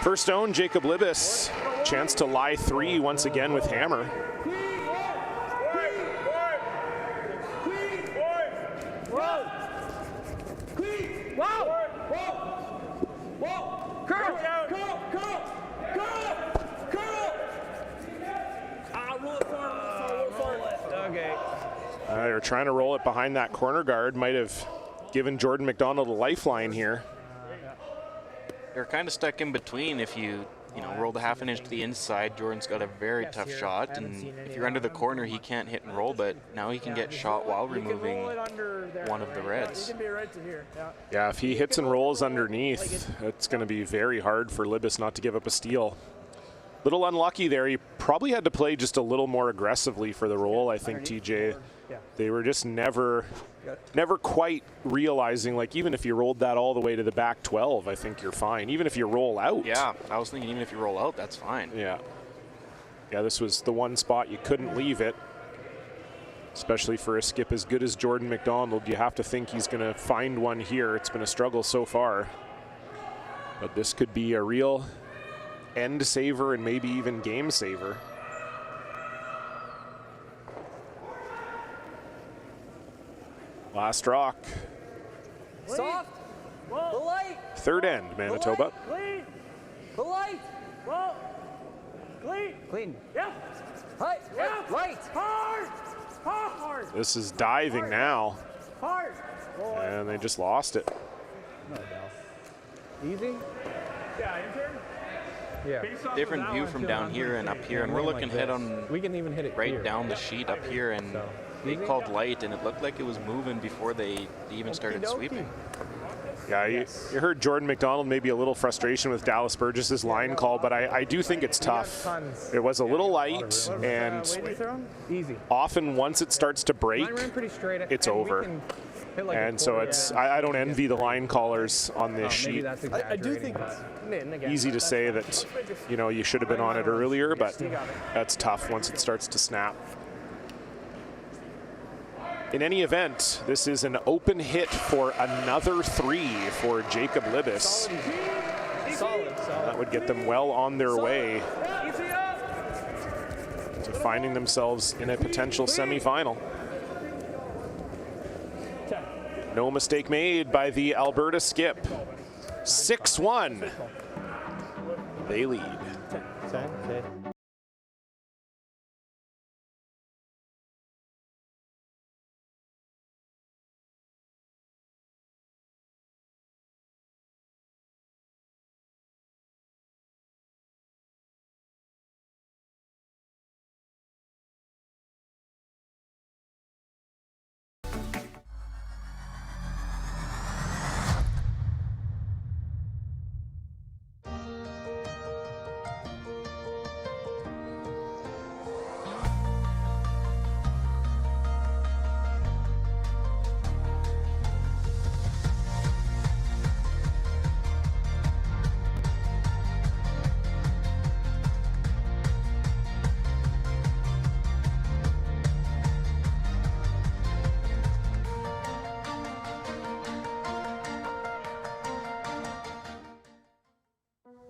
First stone, Jacob Libus. Chance to lie 3 once again with hammer. They're trying to roll it behind that corner guard. Might have given Jordon McDonald a lifeline here. They're kind of stuck in between. If you roll the half an inch to the inside, Jordan's got a very tough shot, and if you're under the corner, he can't hit and roll, but now he can get shot while removing one of the reds. Yeah, if he hits and rolls underneath, it's going to be very hard for Libus not to give up a steal. Little unlucky there. He probably had to play just a little more aggressively for the roll, I think, TJ. They were just never quite realizing, like, even if you rolled that all the way to the back 12, I think you're fine. Even if you roll out. Yeah, I was thinking even if you roll out, that's fine. Yeah. Yeah, this was the one spot you couldn't leave it. Especially for a skip as good as Jordon McDonald. You have to think he's going to find one here. It's been a struggle so far. But this could be a real end saver and maybe even game saver. Last rock. soft. The light. Third end, Manitoba. Clean. The light. Whoa. Clean. Clean. Yeah. Light. Yeah. Light. Hard. Hard. This is diving now. Hard. And they just lost it. Easy? Yeah, intern. Yeah. Different view from down here and up here, and we're looking head on we can even hit it right here. down the sheet up here, and they called light, and it looked like it was moving before they even started sweeping. Yeah, you heard Jordon McDonald maybe a little frustration with Dallas Burgess's line call, but I do think it's tough. It was a little light, and Easy. often once it starts to break, Mine ran pretty straight, it's and we over. can hit like a And so quarter. it's I don't envy the line callers on this Maybe sheet. that's I do exaggerating, think but- min again. Easy to say that, you should have been on it earlier, but that's tough once it starts to snap. In any event, this is an open hit for another 3 for Jacob Libus. Solid. That would get them well on their way to finding themselves in a potential semifinal. No mistake made by the Alberta skip. 6-1. They lead.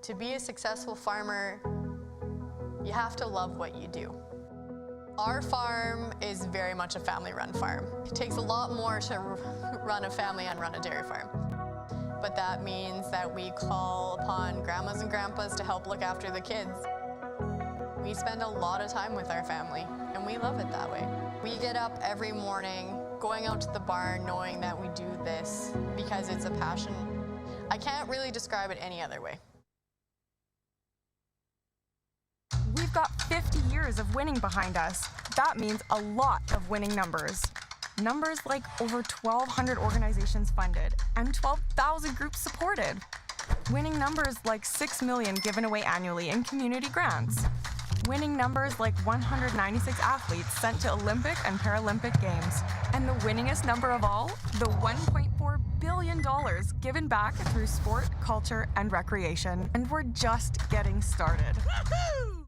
To be a successful farmer, you have to love what you do. Our farm is very much a family-run farm. It takes a lot more to run a family and run a dairy farm. But that means that we call upon grandmas and grandpas to help look after the kids. We spend a lot of time with our family, and we love it that way. We get up every morning, going out to the barn, knowing that we do this because it's a passion. I can't really describe it any other way. We've got 50 years of winning behind us. That means a lot of winning numbers. Numbers like over 1,200 organizations funded and 12,000 groups supported. Winning numbers like $6 million given away annually in community grants. Winning numbers like 196 athletes sent to Olympic and Paralympic Games. And the winningest number of all, the $1.4 billion given back through sport, culture, and recreation. And we're just getting started. Woo-hoo!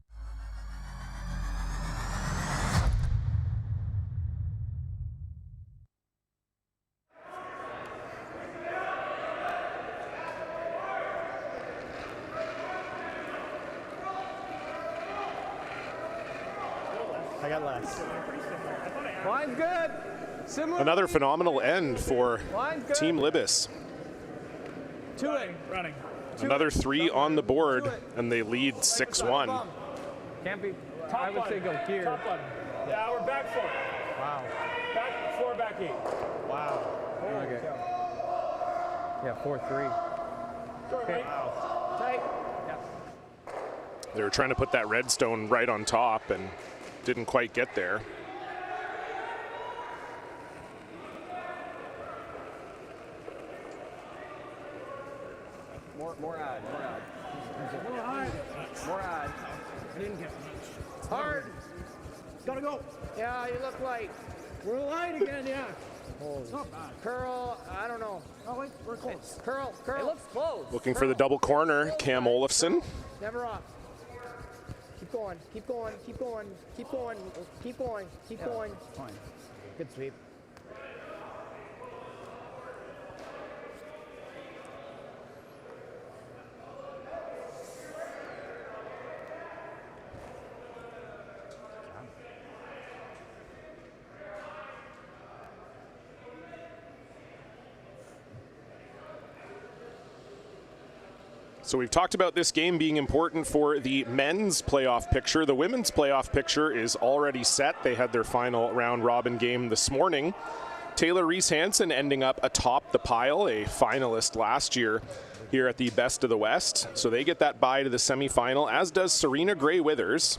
I got less. Line's good. Similar. Another phenomenal end for Team Libus. Running. Another 3 on the board, and they lead 6-1. Can't be. Top I would say go here. Top button. Yeah, we're back 4. Wow. Back 4, back 8. Wow. Okay. Yeah, 4-3. Okay. Tight. They were trying to put that redstone right on top and didn't quite get there. More ad. I didn't get much. Hard. Gotta go. Yeah, you look light. We're light again, yeah. It's not bad. Curl, I don't know. Oh, wait, we're close. Curl. It looks close. Looking for the double corner, Cam Olofsson. Never off. Keep going. Fine. Good sweep. So we've talked about this game being important for the men's playoff picture. The women's playoff picture is already set. They had their final round robin game this morning. Taylor Reese-Hansen ending up atop the pile, a finalist last year here at the Best of the West. So they get that bye to the semifinal, as does Serena Gray-Withers.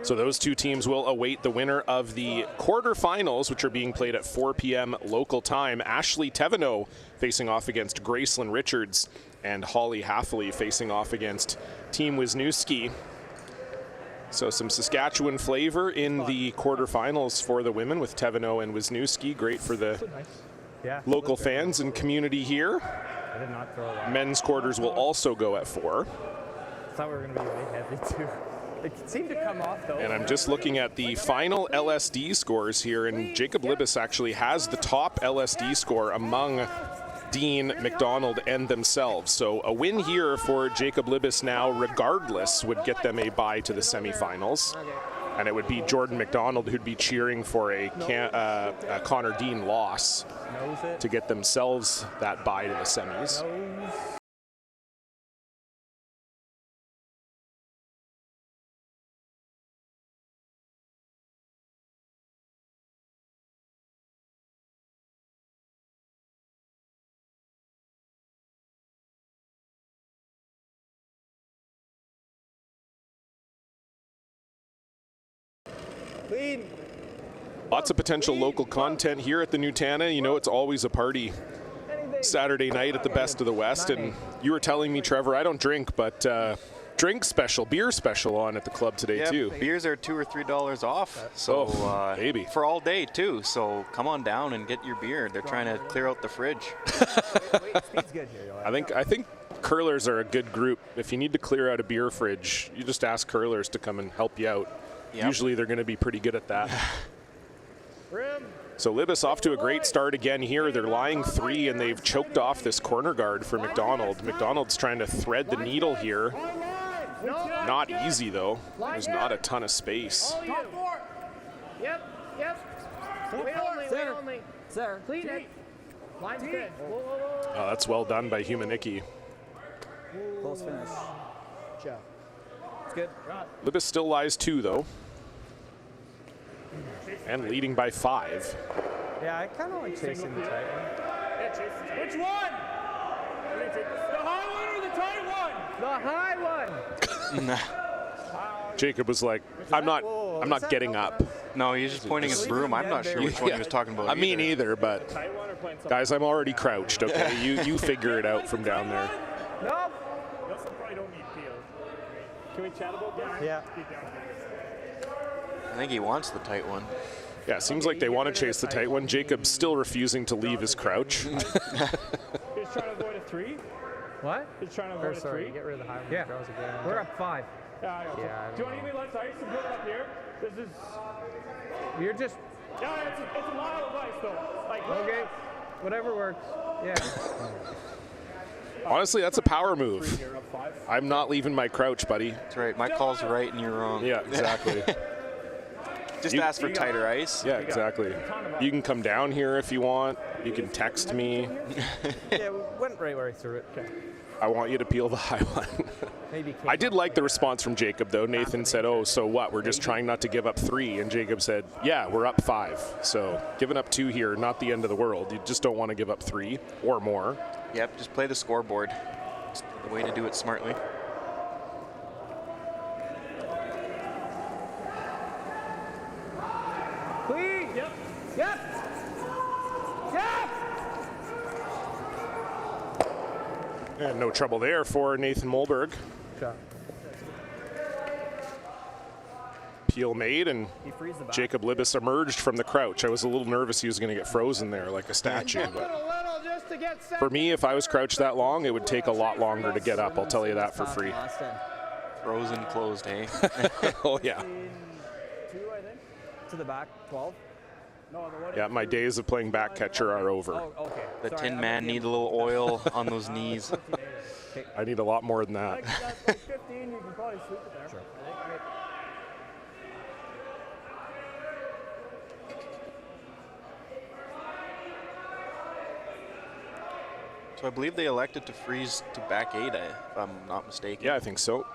So those two teams will await the winner of the quarterfinals, which are being played at 4 p.m. local time. Ashley Tevenot facing off against Gracelyn Richards, and Holly Haffley facing off against Team Wisniewski. So some Saskatchewan flavor in the quarterfinals for the women with Tevenot and Wisniewski. Great for the local fans and community here. I did not throw that. Men's quarters will also go at 4. I thought we were going to be way heavy too. It seemed to come off though. And I'm just looking at the final LSD scores here, and Jacob Libbus actually has the top LSD score among Dean, McDonald, and themselves. So a win here for Jacob Libbus now, regardless, would get them a bye to the semifinals. And it would be Jordon McDonald who'd be cheering for a Connor Dean loss to get themselves that bye to the semis. Clean. Lots of potential local content here at the Nutana. You know, it's always a party Saturday night at the Best of the West. And you were telling me, Trevor, I don't drink, but drink special, beer special on at the club today too. Beers are $2 or $3 off. So baby. For all day too. So come on down and get your beer. They're trying to clear out the fridge. Speed's good here. I think curlers are a good group. If you need to clear out a beer fridge, you just ask curlers to come and help you out. Yep. Usually they're going to be pretty good at that. So Libus off to a great start again here. They're lying 3 and they've choked off this corner guard for McDonald. McDonald's trying to thread the needle here. Not easy though. There's not a ton of space. Yep. Wait only. There. Clean it. Line's good. Oh, that's well done by Humanicki. Close finish. It's good. Libus still lies 2 though. And leading by 5. Yeah, I kind of like chasing the tight one. Which one? The high one or the tight one? The high one. Jacob was like, I'm not getting up. No, he's just pointing his broom. I'm not sure which one he was talking about. I mean either, but guys, I'm already crouched, okay? You figure it out from down there. Nope. You also probably don't need peels. Can we chat about that? Yeah. I think he wants the tight one. Yeah, seems like they want to chase the tight one. Jacob's still refusing to leave his crouch. He's trying to avoid a 3. What? He's trying to avoid a 3. Get rid of the high one. Yeah. Throws again. We're up 5. Yeah. Yeah, Do you want to give me less ice and put it up here? This is. You're just. Yeah, it's a mile of ice though. Like. Okay. Whatever works. Yeah. Honestly, that's a power move. I'm not leaving my crouch, buddy. That's right. My call's right and you're wrong. Yeah, exactly. Just ask for tighter ice. Yeah, exactly. You can come down here if you want. You can text me. Yeah, we went right where I threw it. Okay. I want you to peel the high one. I did like the response from Jacob, though. Nathan said, oh, so what? We're just trying not to give up 3. And Jacob said, yeah, we're up 5. So giving up 2 here, not the end of the world. You just don't want to give up 3 or more. Yep, just play the scoreboard. It's the way to do it smartly. Clean. Yep. And no trouble there for Nathan Molberg. Peel made, and Jacob Libus emerged from the crouch. I was a little nervous he was going to get frozen there like a statue. But for me, if I was crouched that long, it would take a lot longer to get up. I'll tell you that for free. Frozen closed, hey? Oh, yeah. 2, I think. To the back, 12. Yeah, my days of playing back catcher are over. Oh, okay. The Tin Man need a little oil on those knees. I need a lot more than that. Like 15, you can probably sweep it there. Sure. So I believe they elected to freeze to back 8, if I'm not mistaken. Yeah, I think so.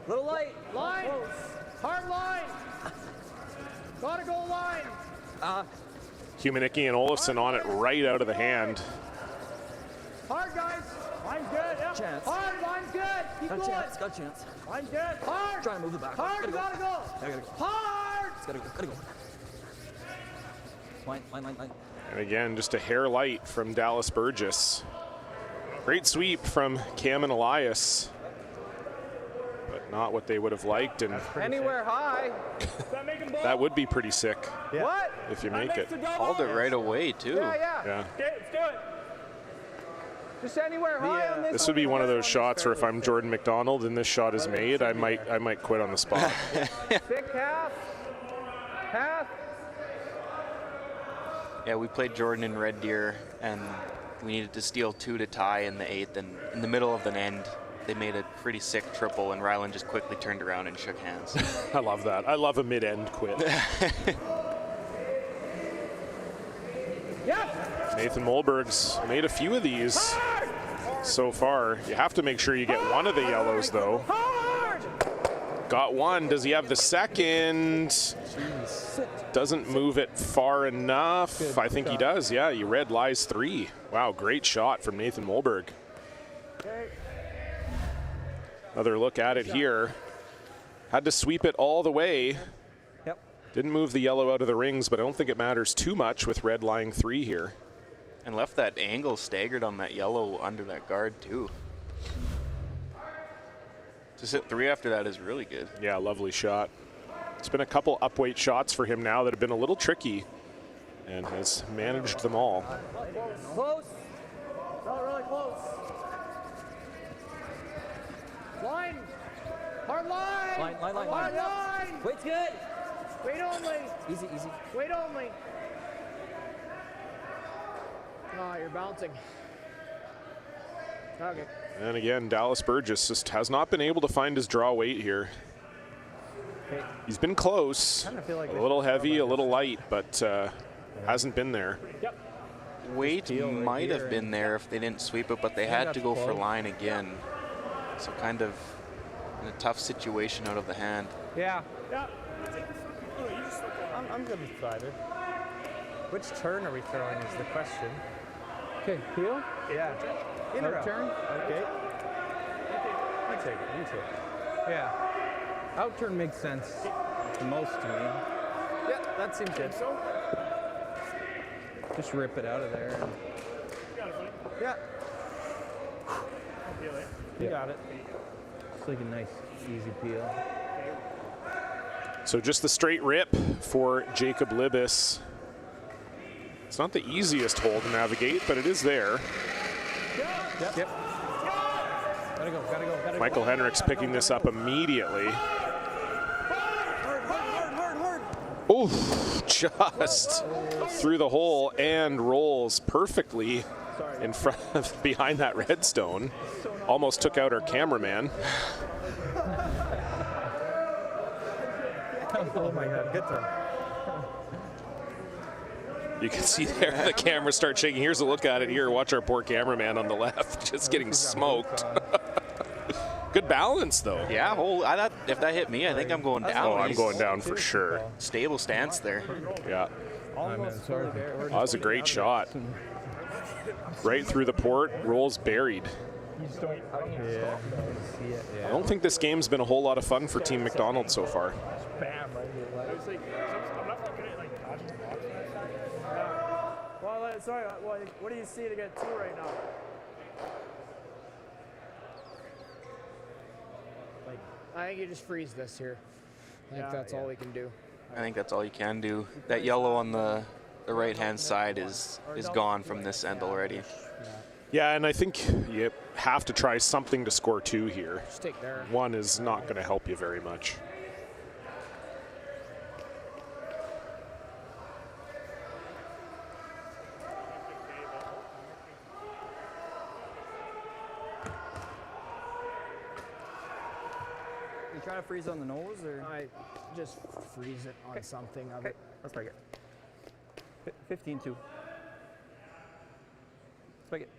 Little light. Line. Hard line. Gotta go line. Humanicki and Olofsson on it right out of the hand. Hard, guys. Line's good. Yep. Chance. Hard. Line's good. Keep going. Got a chance. Line's good. Hard. Trying to move it back. Hard. Gotta go. Gotta go. Hard. Gotta go. Line. And again, just a hair light from Dallas Burgess. Great sweep from Cam and Elias. But not what they would have liked. And Anywhere high. that would be pretty sick. Yeah. What? If you make it. Called it right away, too. Yeah. Yeah. Okay, let's do it. Just anywhere high on this. This would be one of those shots where if I'm Jordon McDonald and this shot is made, I might quit on the spot. Thick half. Yeah, we played Jordan in Red Deer, and we needed to steal 2 to tie in the 8th, and in the middle of an end, they made a pretty sick triple, and Ryland just quickly turned around and shook hands. I love that. I love a mid-end quit. Nathan Molberg's made a few of these so far. You have to make sure you get one of the yellows, though. Got one. Does he have the second? Doesn't move it far enough. I think he does. Yeah, you red lies 3. Wow, great shot from Nathan Molberg. Another look at it here. Had to sweep it all the way. Yep. Didn't move the yellow out of the rings, but I don't think it matters too much with red lying 3 here. And left that angle staggered on that yellow under that guard, too. To sit 3 after that is really good. Yeah, lovely shot. It's been a couple upweight shots for him now that have been a little tricky and has managed them all. Close. Not really close. Line. Hard line. Line. Hard line. Wait's good. Wait only. Easy. Wait only. Oh, you're bouncing. Okay. And again, Dallas Burgess just has not been able to find his draw weight here. He's been close, like a little heavy, a little light, but hasn't been there. Weight might have been there if they didn't sweep it, but they had to go for line again. So kind of in a tough situation out of the hand. Yeah. I'm good with either. Which turn are we throwing is the question. Okay, heel? Yeah. In a turn? Okay. You take it. Yeah. Out turn makes sense the most to me. Yeah, that seems good. Just rip it out of there. Yeah. You got it. It's like a nice, easy peel. So just the straight rip for Jacob Libus. It's not the easiest hole to navigate, but it is there. Yep. Gotta go. Michael Henricks picking this up immediately. Hard. Oof, just through the hole and rolls perfectly in front of, behind that redstone. Almost took out our cameraman. Oh my God, good turn. You can see there the camera starts shaking. Here's a look at it here. Watch our poor cameraman on the left, just getting smoked. Good balance, though. Yeah, if that hit me, I think I'm going down. Oh, I'm going down for sure. Stable stance there. Yeah. That was a great shot. Right through the port, rolls buried. I don't think this game's been a whole lot of fun for Team McDonald so far. Sorry, what do you see to get 2 right now? I think you just freeze this here. I think that's all we can do. I think that's all you can do. That yellow on the right-hand side is gone from this end already. Yeah, and I think you have to try something to score 2 here. Stick there. 1 is not going to help you very much. You trying to freeze on the nose, or? I just freeze it on something of it. Let's break it. 15-2. Let's break it.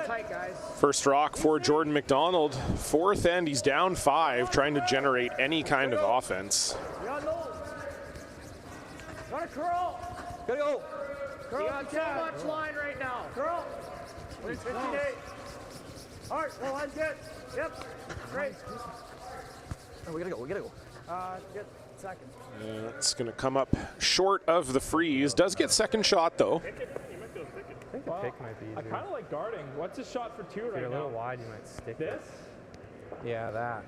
Tight, guys. First rock for Jordon McDonald. 4th end, he's down 5, trying to generate any kind of offense. Gotta curl. Gotta go. You got too much line right now. Curl. 58. All right, well, that's good. Yep. Great. Oh, we gotta go. Get second. It's going to come up short of the freeze. Does get second shot, though. I think the pick might be easier. I kind of like guarding. What's his shot for 2 right now? If you're a little wide, you might stick this? Yeah, that.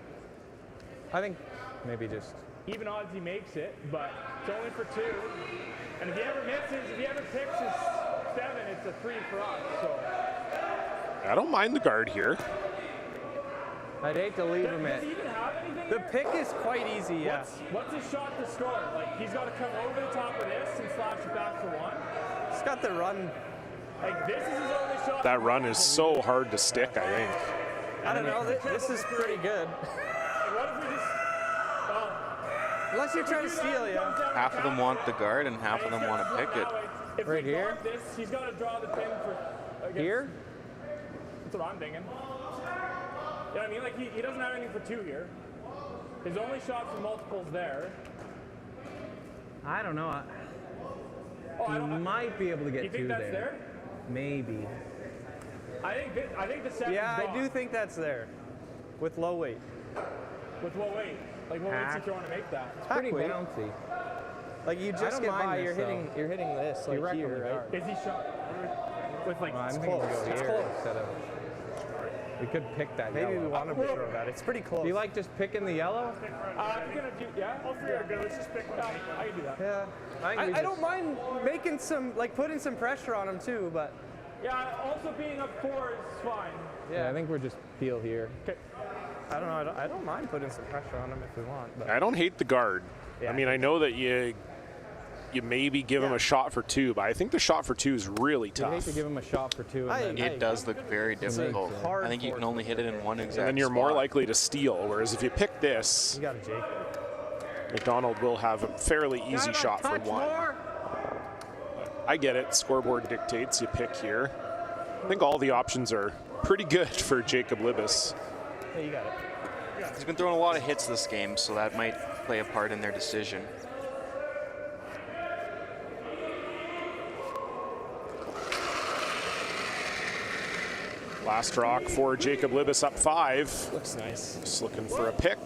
I think maybe just... Even odds he makes it, but it's only for 2. And if he ever misses, if he ever picks his 7, it's a 3 for us, so. I don't mind the guard here. I'd hate to leave him Does he even have anything The there? pick is quite easy, yeah. What's his shot to score? Like, he's got to come over the top of this and flash it back for 1? He's got the run. Like, this is his only shot. That run is so hard to stick, I think. I don't know, this is pretty good. What if we just... Unless you're trying to steal, yeah. Half of them want the guard and half of them want to pick it. If right we here? guard this, he's got to draw the pin for... Here? That's what I'm thinking. Yeah, I mean, like, he doesn't have anything for 2 here. His only shot for multiples there. I don't know. Oh, He might be able to get 2 there. You think that's there? Maybe. I think the 7's Yeah, gone. I do think that's there. With low weight. With what weight? Like, what weight's he throwing to make that? It's pretty bouncy. Like you just get by, you're hitting this like here, right? Is he shot with like Well, I'm it's thinking close? go It's here close. instead of. We could pick that Maybe yellow. we want to throw that. It's pretty close. Do you like just picking the yellow? I'm gonna do, yeah? All three are good. Let's just pick one. I can do that. Yeah. I don't mind making some, like putting some pressure on him too, but. Yeah, also being up 4 is fine. Yeah, I think we're just peel here. Okay. I don't know. I don't mind putting some pressure on him if we want. But. I don't hate the guard. Yeah. I mean, I know that you maybe give him a shot for 2, but I think the shot for 2 is really tough. You hate to give him a shot for 2. And It does look very difficult. I think you can only hit it in one exact and then you're spot. more likely to steal, whereas if you pick this, You got a Jake. McDonald will have a fairly easy shot for 1. I get it. Scoreboard dictates you pick here. I think all the options are pretty good for Jacob Libus. Hey, you got it. He's been throwing a lot of hits this game, so that might play a part in their decision. Last rock for Jacob Libus up 5. Looks nice. Just looking for a pick.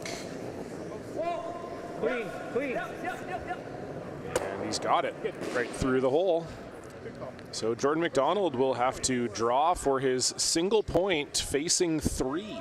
Clean, clean. And he's got it right through the hole. So Jordon McDonald will have to draw for his single point facing 3.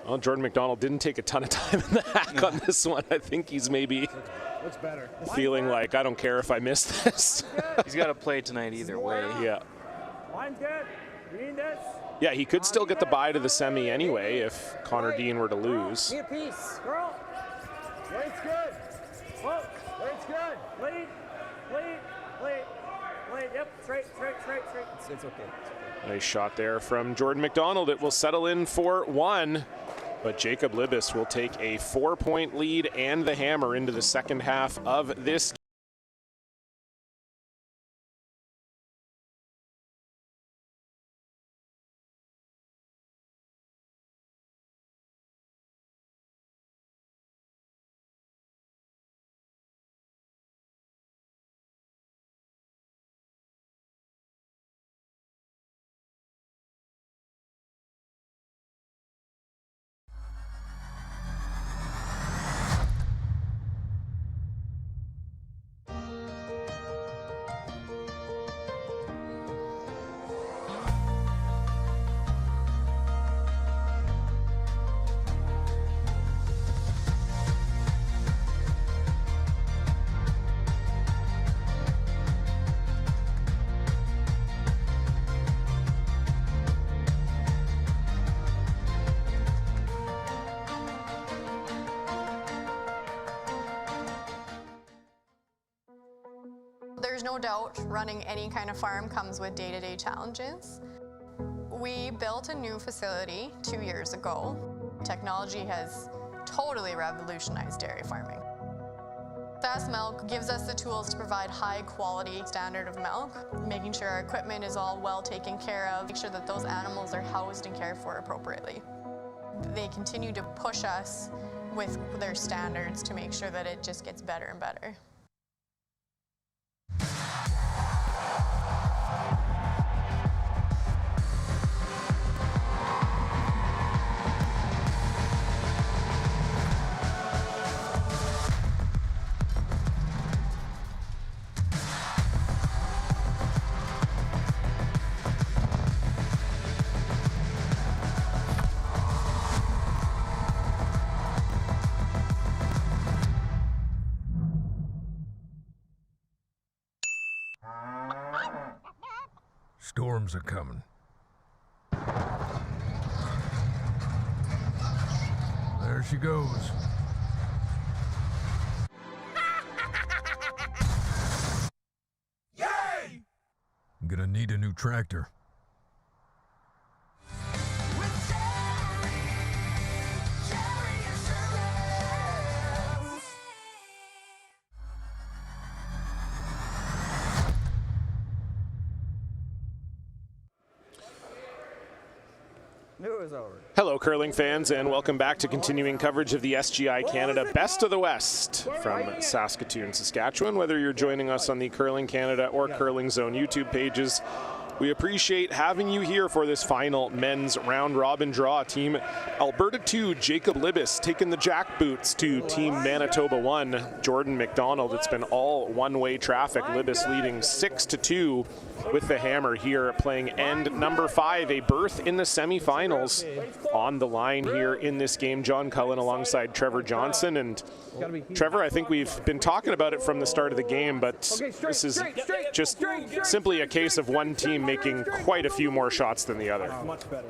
Well, Jordon McDonald didn't take a ton of time in the hack on this one. I think he's maybe Looks better. feeling like, I don't care if I miss this. He's got to play tonight either way. Yeah. Line's good. We need this. Yeah, he could still get the bye to the semi anyway if Connor Dean were to lose. Need a piece. Girl. Weight's good. Whoa. Weight's good. Lead. Lead. Lead. Lead. Yep. Straight. It's okay. Nice shot there from Jordon McDonald. It will settle in for 1. But Jacob Libus will take a 4-point lead and the hammer into the second half of this. There's no doubt running any kind of farm comes with day-to-day challenges. We built a new facility 2 years ago. Technology has totally revolutionized dairy farming. Sask Milk gives us the tools to provide high quality standard of milk, making sure our equipment is all well taken care of, make sure that those animals are housed and cared for appropriately. They continue to push us with their standards to make sure that it just gets better and better. Storms are coming. There she goes. Yay! I'm gonna need a new tractor. Knew it was over. Hello, curling fans, and welcome back to continuing coverage of the SGI Canada Best of the West from Saskatoon, Saskatchewan. Whether you're joining us on the Curling Canada or Curling Zone YouTube pages, we appreciate having you here for this final men's round-robin draw. Team Alberta 2, Jacob Libbus, taking the jackboots to Team Manitoba 1, Jordon McDonald. It's been all one-way traffic. Libbus leading 6-2 with the hammer here, playing end number 5, a berth in the semifinals. On the line here in this game, John Cullen alongside Trevor Johnson. And Trevor, I think we've been talking about it from the start of the game, but this is just simply a case of one team making quite a few more shots than the other.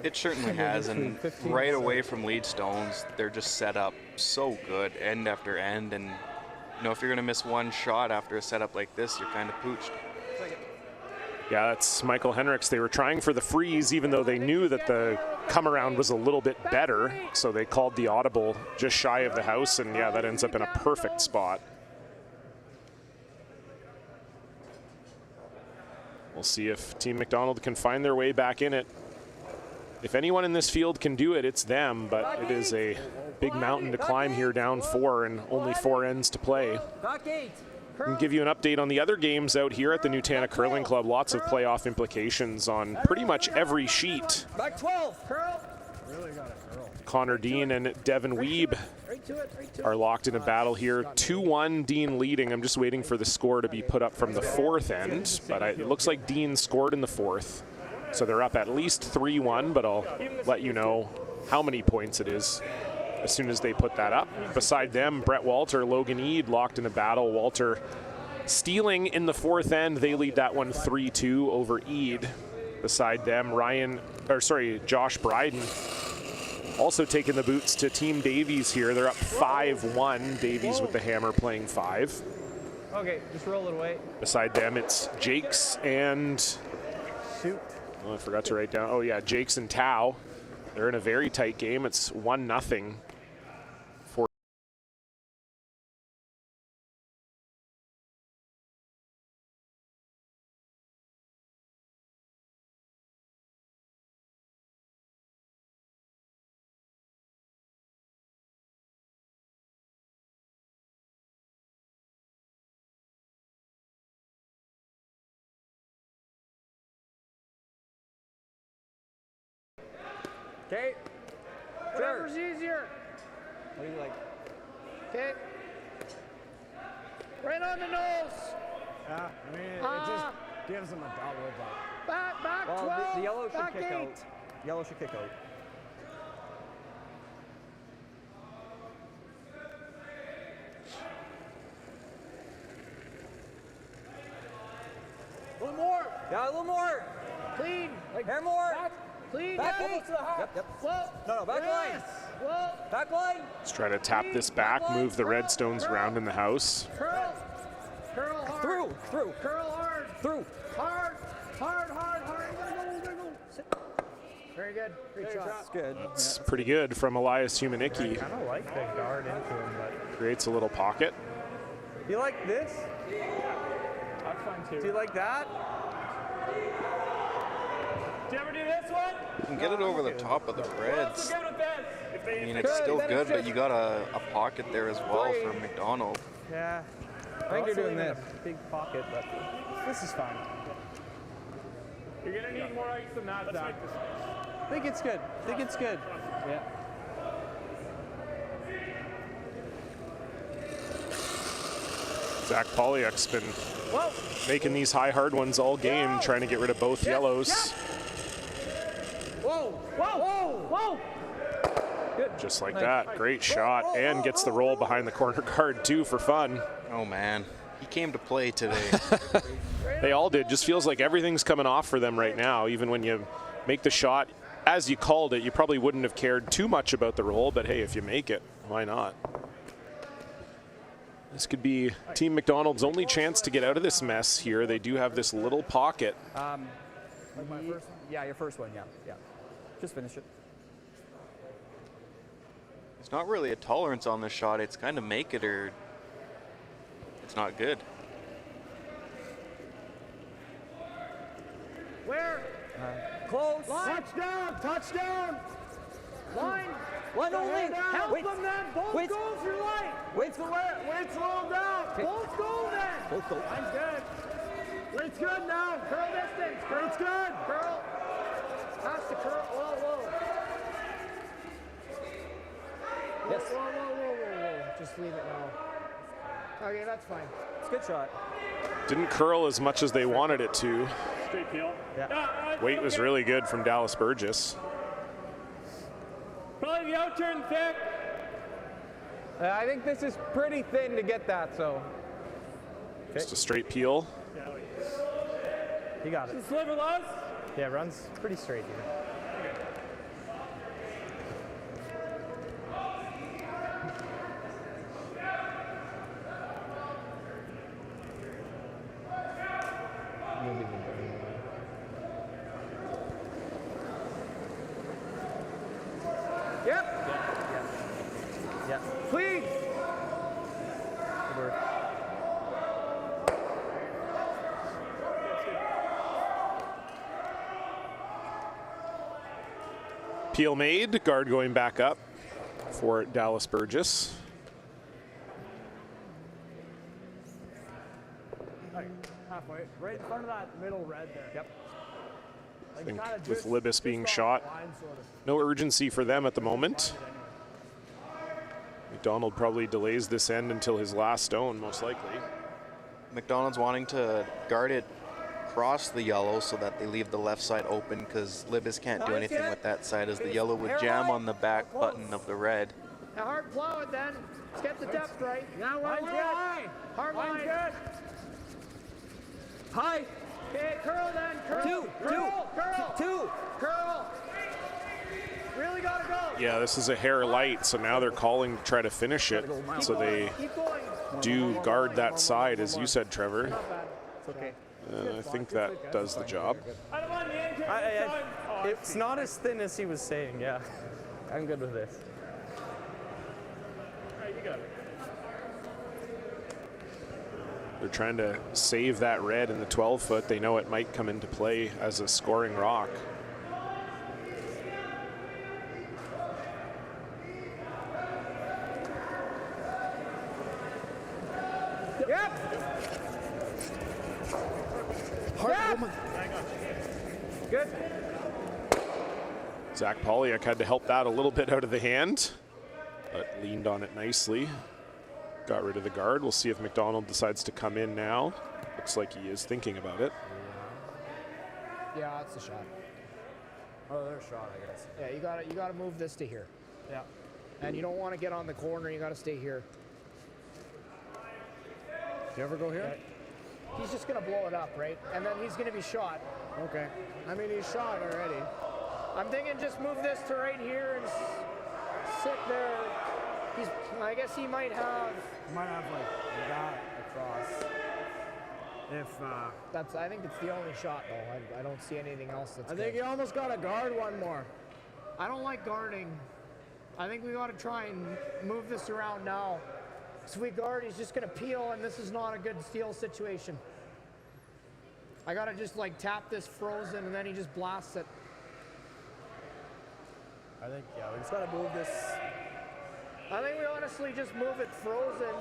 It certainly has, and right away from lead stones, they're just set up so good, end after end, and you know, if you're going to miss one shot after a setup like this, you're kind of pooched. Yeah, that's Michael Henricks. They were trying for the freeze, even though they knew that the come around was a little bit better, so they called the audible just shy of the house, and yeah, that ends up in a perfect spot. We'll see if Team McDonald can find their way back in it. If anyone in this field can do it, it's them, but it is a big mountain to climb here, down 4 and only 4 ends to play. I can give you an update on the other games out here at the Nutana Curling Club. Lots of playoff implications on pretty much every sheet. Back 12, curl. Connor Dean and Devin Weeb are locked in a battle here. 2-1, Dean leading. I'm just waiting for the score to be put up from the 4th end, but it looks like Dean scored in the 4th. So they're up at least 3-1, but I'll let you know how many points it is as soon as they put that up. Beside them, Brett Walter, Logan Eade locked in a battle. Walter stealing in the 4th end. They lead that one 3-2 over Eade. Beside them, Josh Bryden also taking the boots to Team Davies here. They're up 5-1. Davies with the hammer playing 5. Okay, just roll it away. Beside them, it's Jakes and... Shoot. Oh, I forgot to write down. Oh yeah, Jakes and Tao. They're in a very tight game. It's 1-0. Okay. Whatever's easier. What do you like? Okay. Right on the nose. Yeah, I mean, it just gives them a double, but... Back Well, 12. the yellow should back kick 8. out. Yellow should kick out. A little more. Yeah, a little more. Clean. Hair more. Back. Clean. Back Almost eight. to the half. Yep. Whoa. No, back line. Yes. Whoa. Back line. Let's try to tap this back, move the Redstones around in the house. Curl. Curl hard. Through. Curl hard. Through. Hard. You gotta go. Sit. Very good. Great shot. That's good. It's pretty good from Elias Humanicki. I kind of like the guard into him, but... Creates a little pocket. You like this? That's fine too. Do you like that? Do you ever do this one? You can get it over the top of the Reds. Good with this. I mean, it's still good, but you got a pocket there as well for McDonald. Yeah. I think you're doing this. Big pocket, but this is fine. You're gonna need more ice than that, Zach. I think it's good. Yeah. Zach Polyak's been making these high hard ones all game, trying to get rid of both yellows. Whoa. Good. Just like that. Great shot, and gets the roll behind the corner guard too for fun. Oh man, he came to play today. They all did. Just feels like everything's coming off for them right now. Even when you make the shot, as you called it, you probably wouldn't have cared too much about the roll, but hey, if you make it, why not? This could be Team McDonald's only chance to get out of this mess here. They do have this little pocket. Like my first one? Yeah, your first one, yeah. Just finish it. It's not really a tolerance on this shot. It's kind of make it or it's not good. Where? Close. Line. Touchdown. Touchdown. Line. One only. Help them then. Both goals your line. Wait. Wait, slow down. Okay. Both go then. Both go. Line's good. Wait's good now. Curl distance. Wait's good. Curl. Pass the curl. Whoa. Yes. Whoa. Just leave it now. Okay, that's fine. It's a good shot. Didn't curl as much as they wanted it to. Straight peel. Yeah. Weight was really good from Dallas Burgess. Probably the outturn thick. I think this is pretty thin to get that, so. Just a straight peel. You got it. Sliver lows. Yeah, runs pretty straight here. Yeah. Please. Peel made, guard going back up for Dallas Burgess. Halfway, right in front of that middle red there. Yep. I think with Libbus being shot, no urgency for them at the moment. McDonald probably delays this end until his last stone, most likely. McDonald's wanting to guard it across the yellow so that they leave the left side open, because Libus can't do anything with that side, as the yellow would jam on the back button of the red. Now hard plow it then. Let's get the depth right. Now we're high. Hard line. Good. High. Okay, curl then. Curl. Curl. Really gotta go. Yeah, this is a hair light, so now they're calling to try to finish it. So they do guard that side, as you said, Trevor. It's okay. I think that does the job. It's not as thin as he was saying, yeah. I'm good with this. All right, you got it. They're trying to save that red in the 12-foot. They know it might come into play as a scoring rock. Yep. Good. Zach Poliak had to help that a little bit out of the hand, but leaned on it nicely. Got rid of the guard. We'll see if McDonald decides to come in now. Looks like he is thinking about it. Yeah, that's the shot. Oh, their shot, I guess. Yeah, you gotta move this to here. Yeah. And you don't want to get on the corner. You gotta stay here. You ever go here? Okay. He's just gonna blow it up, right? And then he's gonna be shot. Okay. I mean, he's shot already. I'm thinking just move this to right here and sit there. I guess he might have. Might have like that across. If I think it's the only shot though. I don't see anything else that's I think you almost got to guard one more. I don't like guarding. I think we got to try and move this around now. So if we guard, he's just gonna peel, and this is not a good steal situation. I gotta just like tap this frozen, and then he just blasts it. I think, yeah, we just got to move this. I think we honestly just move it frozen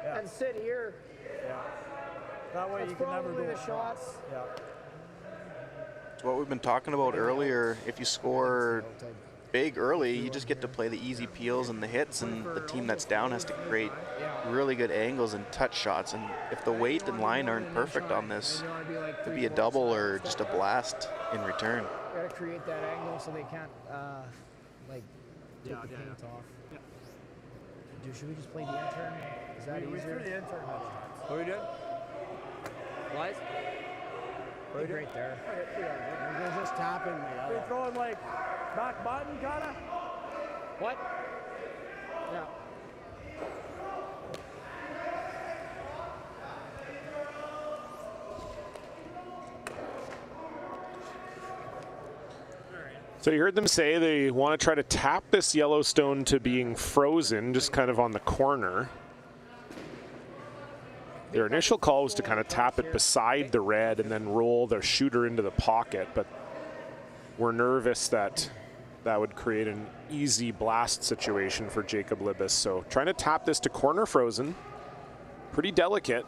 and sit here. Yeah. That way That's you can never probably go the shots. Yeah. It's what we've been talking about earlier. If you score big early, you just get to play the easy peels and the hits, and the team that's down has to create really good angles and touch shots. And if the weight and line aren't perfect on this, it could be a double or just a blast in return. You gotta create that angle so they can't like take the paint off. Yeah. Dude, should we just play the intern? Is that We easier? threw the intern. What are we doing? Lies? Like right there. They're just tapping me. We're throwing like back button, kinda. What? Yeah. So you heard them say they want to try to tap this Yellowstone to being frozen, just kind of on the corner. Their initial call was to kind of tap it beside the red and then roll their shooter into the pocket, but were nervous that that would create an easy blast situation for Jacob Libbus. So trying to tap this to corner frozen. Pretty delicate.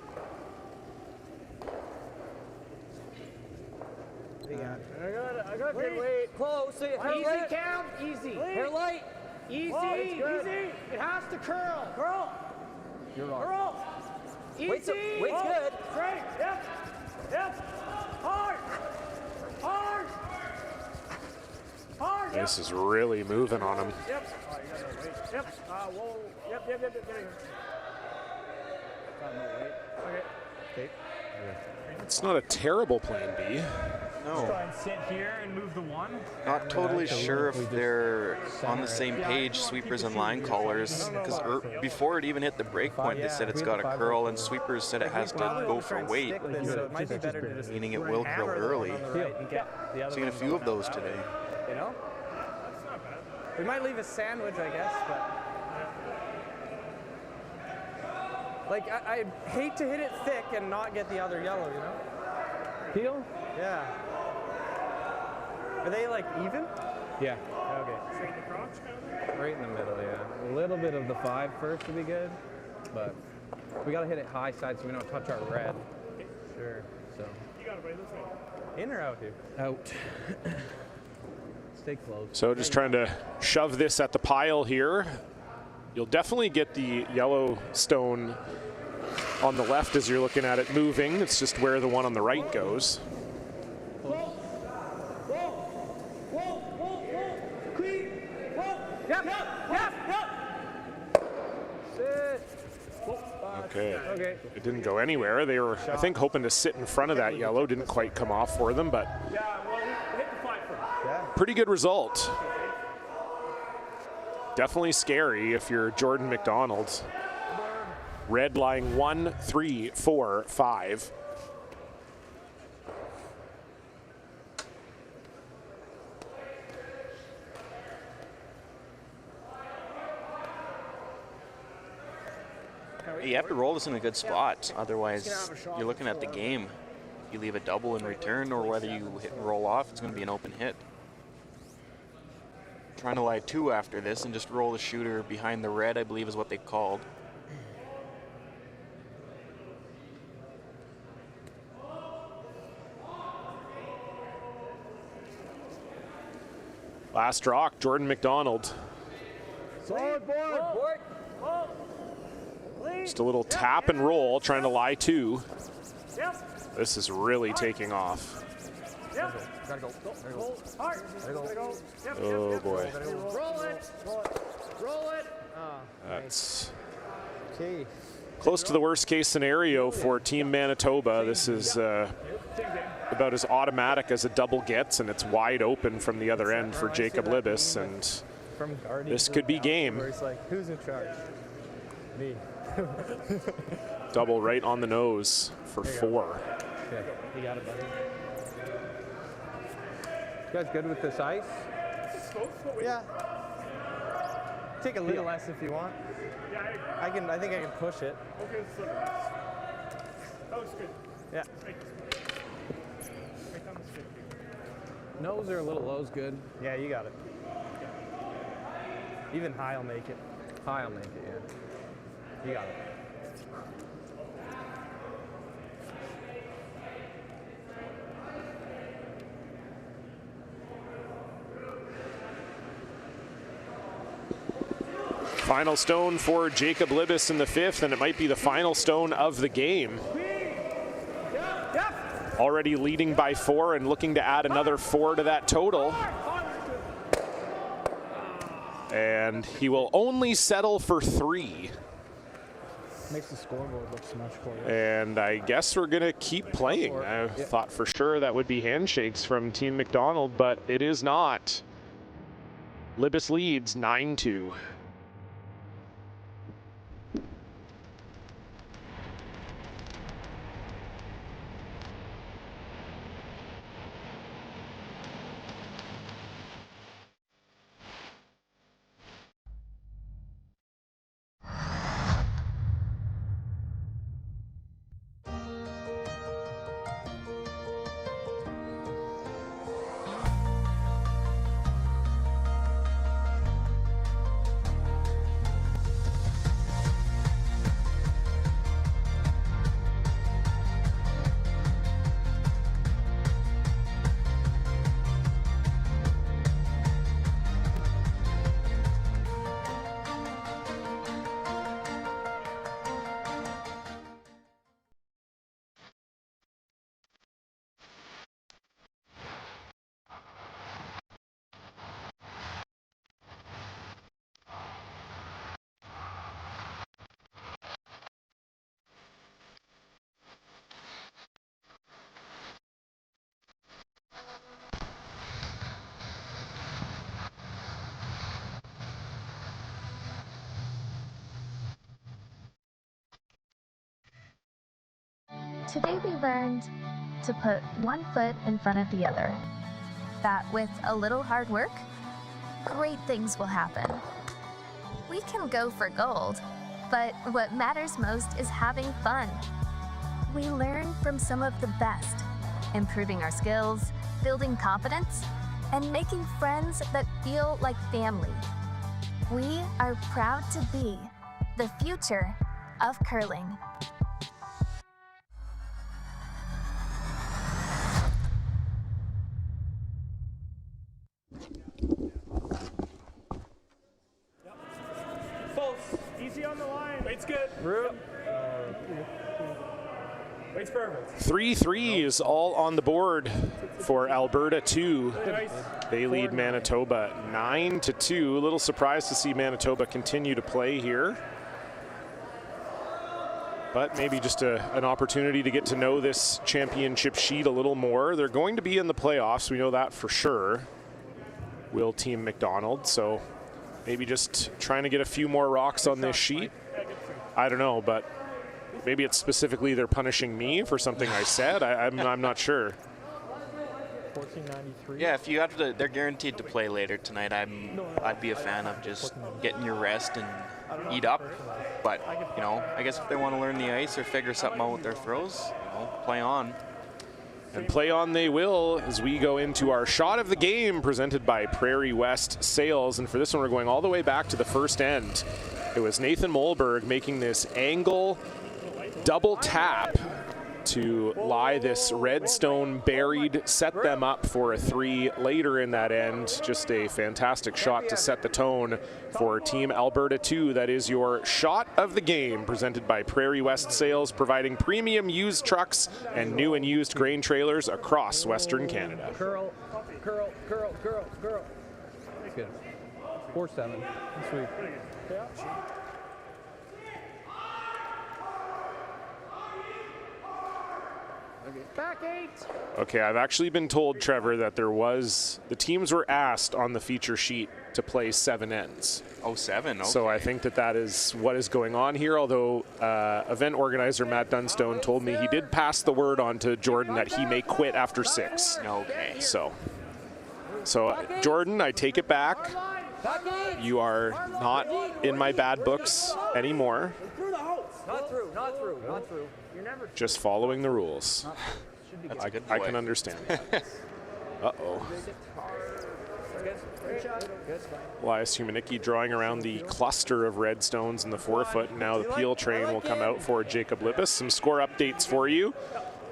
I got good weight. Close. Easy, Cam. Easy. Hair light. Easy. Easy. It has to curl. Curl. You're wrong. Curl. Easy. Weight's good. Straight. Yep. Yep. Hard. Hard. Hard. This is really moving on him. Yep. Oh, you got no weight. Yep. Whoa. Yep. Get in here. Got no weight. Okay. It's not a terrible plan B. No. Try and sit here and move the one. Not totally sure if they're on the same page, sweepers and line callers, because before it even hit the break point, they said it's got to curl, and sweepers said it has to go for weight, meaning it will curl early. Seen a few of those today. You know? We might leave a sandwich, I guess, but... Like, I hate to hit it thick and not get the other yellow, you know? Peel? Yeah. Are they, like, even? Yeah. Okay. Right in the middle, yeah. A little bit of the 5 first would be good, but we got to hit it high side so we don't touch our red. Sure. So. You got it right this way. In or out here? Out. Stay close. So just trying to shove this at the pile here. You'll definitely get the yellow stone on the left as you're looking at it moving. It's just where the one on the right goes. Okay. It didn't go anywhere. They were, I think, hoping to sit in front of that yellow. Didn't quite come off for them, but pretty good result. Definitely scary if you're Jordon McDonald. Red lying 1, 3, 4, 5. You have to roll this in a good spot, otherwise you're looking at the game. You leave a double in return, or whether you hit and roll off, it's going to be an open hit. Trying to lie 2 after this and just roll the shooter behind the red, I believe is what they called. Last rock, Jordon McDonald. Solid board. Just a little tap and roll, trying to lie 2. Yep. This is really taking off. Yep. Gotta go. Roll hard. Gotta go. Yep. Oh boy. Roll it. Roll it. That's Okay. close to the worst case scenario for Team Manitoba. This is about as automatic as a double gets, and it's wide open from the other end for Jacob Libus, and this could be game. Where it's like, who's in charge? Me. Double right on the nose for 4. Okay, you got it, buddy. You guys good with this ice? Yeah. Take a little less if you want. I think I can push it. Okay, so that looks good. Yeah. Right down the strip here. Nose or a little low's good. Yeah, you got it. Even high will make it. High will make it, yeah. You got it. Final stone for Jacob Libus in the 5th, and it might be the final stone of the game. Already leading by 4 and looking to add another 4 to that total. And he will only settle for 3. Makes the scoreboard look so much cooler. And I guess we're going to keep playing. I thought for sure that would be handshakes from Team McDonald, but it is not. Libus leads 9-2. Today we learned to put one foot in front of the other. That with a little hard work, great things will happen. We can go for gold, but what matters most is having fun. We learn from some of the best, improving our skills, building confidence, and making friends that feel like family. We are proud to be the future of curling. Pulse. Easy on the line. Weight's good. Room. Weight's perfect. 3 threes all on the board for Alberta 2. They lead Manitoba 9-2. A little surprised to see Manitoba continue to play here. But maybe just an opportunity to get to know this championship sheet a little more. They're going to be in the playoffs, we know that for sure. Will Team McDonald, so maybe just trying to get a few more rocks on this sheet. I don't know, but maybe it's specifically they're punishing me for something I said. I'm not sure. 1493. Yeah, if you have to, they're guaranteed to play later tonight. I'd be a fan of just getting your rest and eat up. But you know, I guess if they want to learn the ice or figure something out with their throws, you know, play on. And play on they will as we go into our shot of the game presented by Prairie West Sales. And for this one, we're going all the way back to the first end. It was Nathan Molberg making this angle double tap to lie this redstone buried, set them up for a 3 later in that end. Just a fantastic shot to set the tone for Team Alberta 2. That is your shot of the game presented by Prairie West Sales, providing premium used trucks and new and used grain trailers across Western Canada. Curl, curl, curl, curl, curl. Good. 4-7. Sweet. Yeah. Back 8. Okay, I've actually been told, Trevor, that the teams were asked on the feature sheet to play 7 ends. Oh, 7, okay. So I think that is what is going on here, although event organizer Matt Dunstone told me he did pass the word on to Jordan that he may quit after 6. Okay. So Jordan, I take it back. You are not in my bad books anymore. Not through, not through, not through. You're never Just following the rules. That's a good I boy. can understand that. Uh-oh. Elias Humanicki drawing around the cluster of red stones in the 4-foot. And now the peel train will come out for Jacob Libbus. Some score updates for you.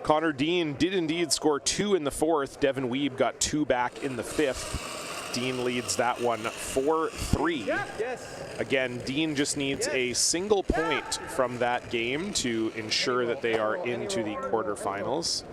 Connor Dean did indeed score 2 in the 4th. Devin Weeb got 2 back in the 5th. Dean leads that one 4-3. Again, Dean just needs a single point from that game to ensure that they are into the quarterfinals.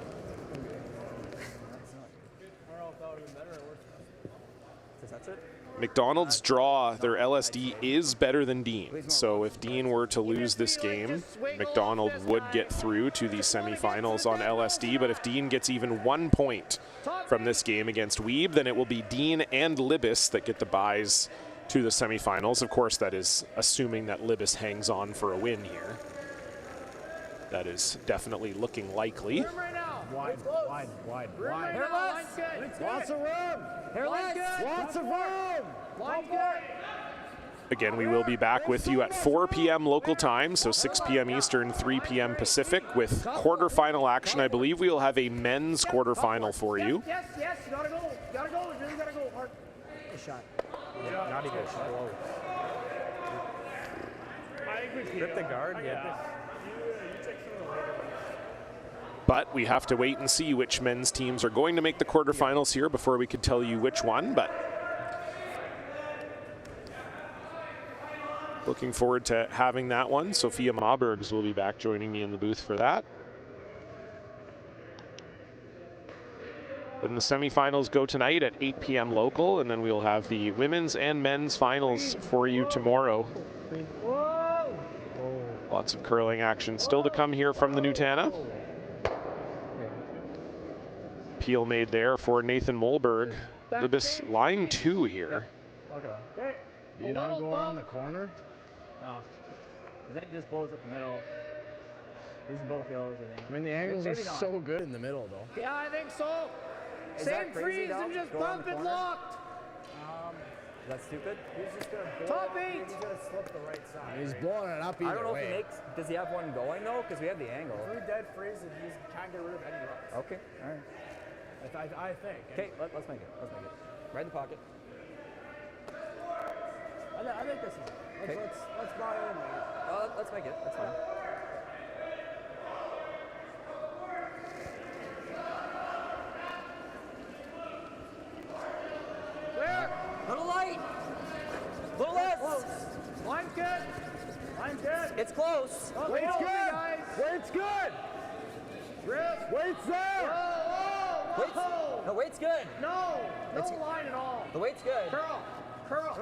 McDonald's draw, their LSD is better than Dean. So if Dean were to lose this game, McDonald would get through to the semifinals on LSD. But if Dean gets even 1 point from this game against Weeb, then it will be Dean and Libus that get the buys to the semifinals. Of course, that is assuming that Libus hangs on for a win here. That is definitely looking likely. Wide, wide, wide, wide. Hairless. Lots of room. Hairless. Lots of room. Line good. Again, we will be back with you at 4 p.m. local time, so 6 p.m. Eastern, 3 p.m. Pacific, with quarterfinal action. I believe we will have a men's quarterfinal for you. Yes, yes, you gotta go. You gotta go. You really gotta go. Hard. Good shot. Not even slow. Grip the guard, yeah. But we have to wait and see which men's teams are going to make the quarterfinals here before we can tell you which one. But looking forward to having that one. Sophia Maubergs will be back joining me in the booth for that. Then the semifinals go tonight at 8 p.m. local, and then we'll have the women's and men's finals for you tomorrow. Lots of curling action still to come here from the Nutana. Peel made there for Nathan Molberg. Libus line 2 here. Okay. You don't go around the corner? No. That just blows up the middle. These are both yellows, I think. I mean, the angles are so good in the middle, though. Yeah, I think so. Is Same that crazy, freeze though? and just Go around bump the it corner? locked. Is that stupid? He's just gonna Top eight. He's gonna slip the right side. He's blowing it up either I don't know way. if he makes. Does he have one going though? Because we have the angle. If we dead freeze it, he can't get rid of any rocks. Okay. All right. I think. Okay. Let's make it. Let's make it. Right in the pocket. I think this is it. Let's buy in. Let's make it. That's fine. Clear. Little light. Little left. Line's good. Line's good. It's close. Oh, Weight's wait, good. guys. Weight's good. Grip. Weight's there. Whoa. Weight's, no, weight's good. No line at all. The weight's good. Curl.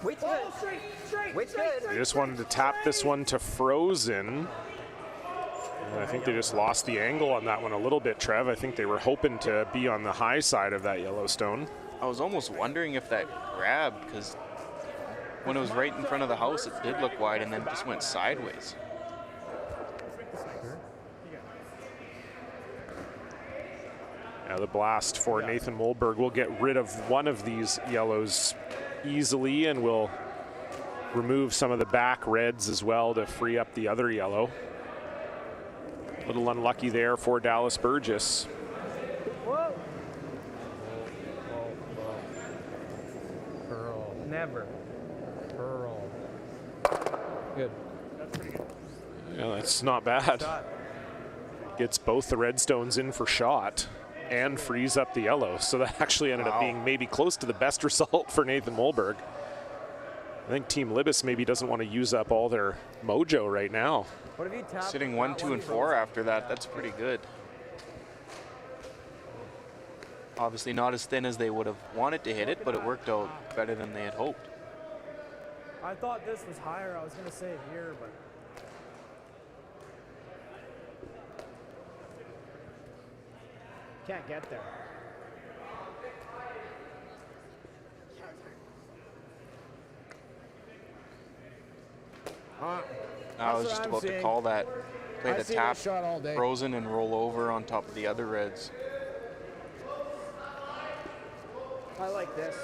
Weight's Oh, good. straight. Weight's good. They just wanted to tap this one to frozen. And I think they just lost the angle on that one a little bit, Trev. I think they were hoping to be on the high side of that Yellowstone. I was almost wondering if that grabbed, because when it was right in front of the house, it did look wide and then just went sideways. Yeah, the blast for Nathan Moldberg will get rid of one of these yellows easily and will remove some of the back reds as well to free up the other yellow. A little unlucky there for Dallas Burgess. Whoa. Pearl. Never. Pearl. Good. That's pretty good. Yeah, that's not bad. Gets both the redstones in for shot and frees up the yellow. So that actually ended up being maybe close to the best result for Nathan Moldberg. I think Team Libus maybe doesn't want to use up all their mojo right now. What if you tap? Sitting 1, 2, and 4 after that, that's pretty good. Obviously not as thin as they would have wanted to hit it, but it worked out better than they had hoped. I thought this was higher. I was gonna say here, but can't get there. I was just about to call that. Play the tap, frozen, and roll over on top of the other reds. I like this.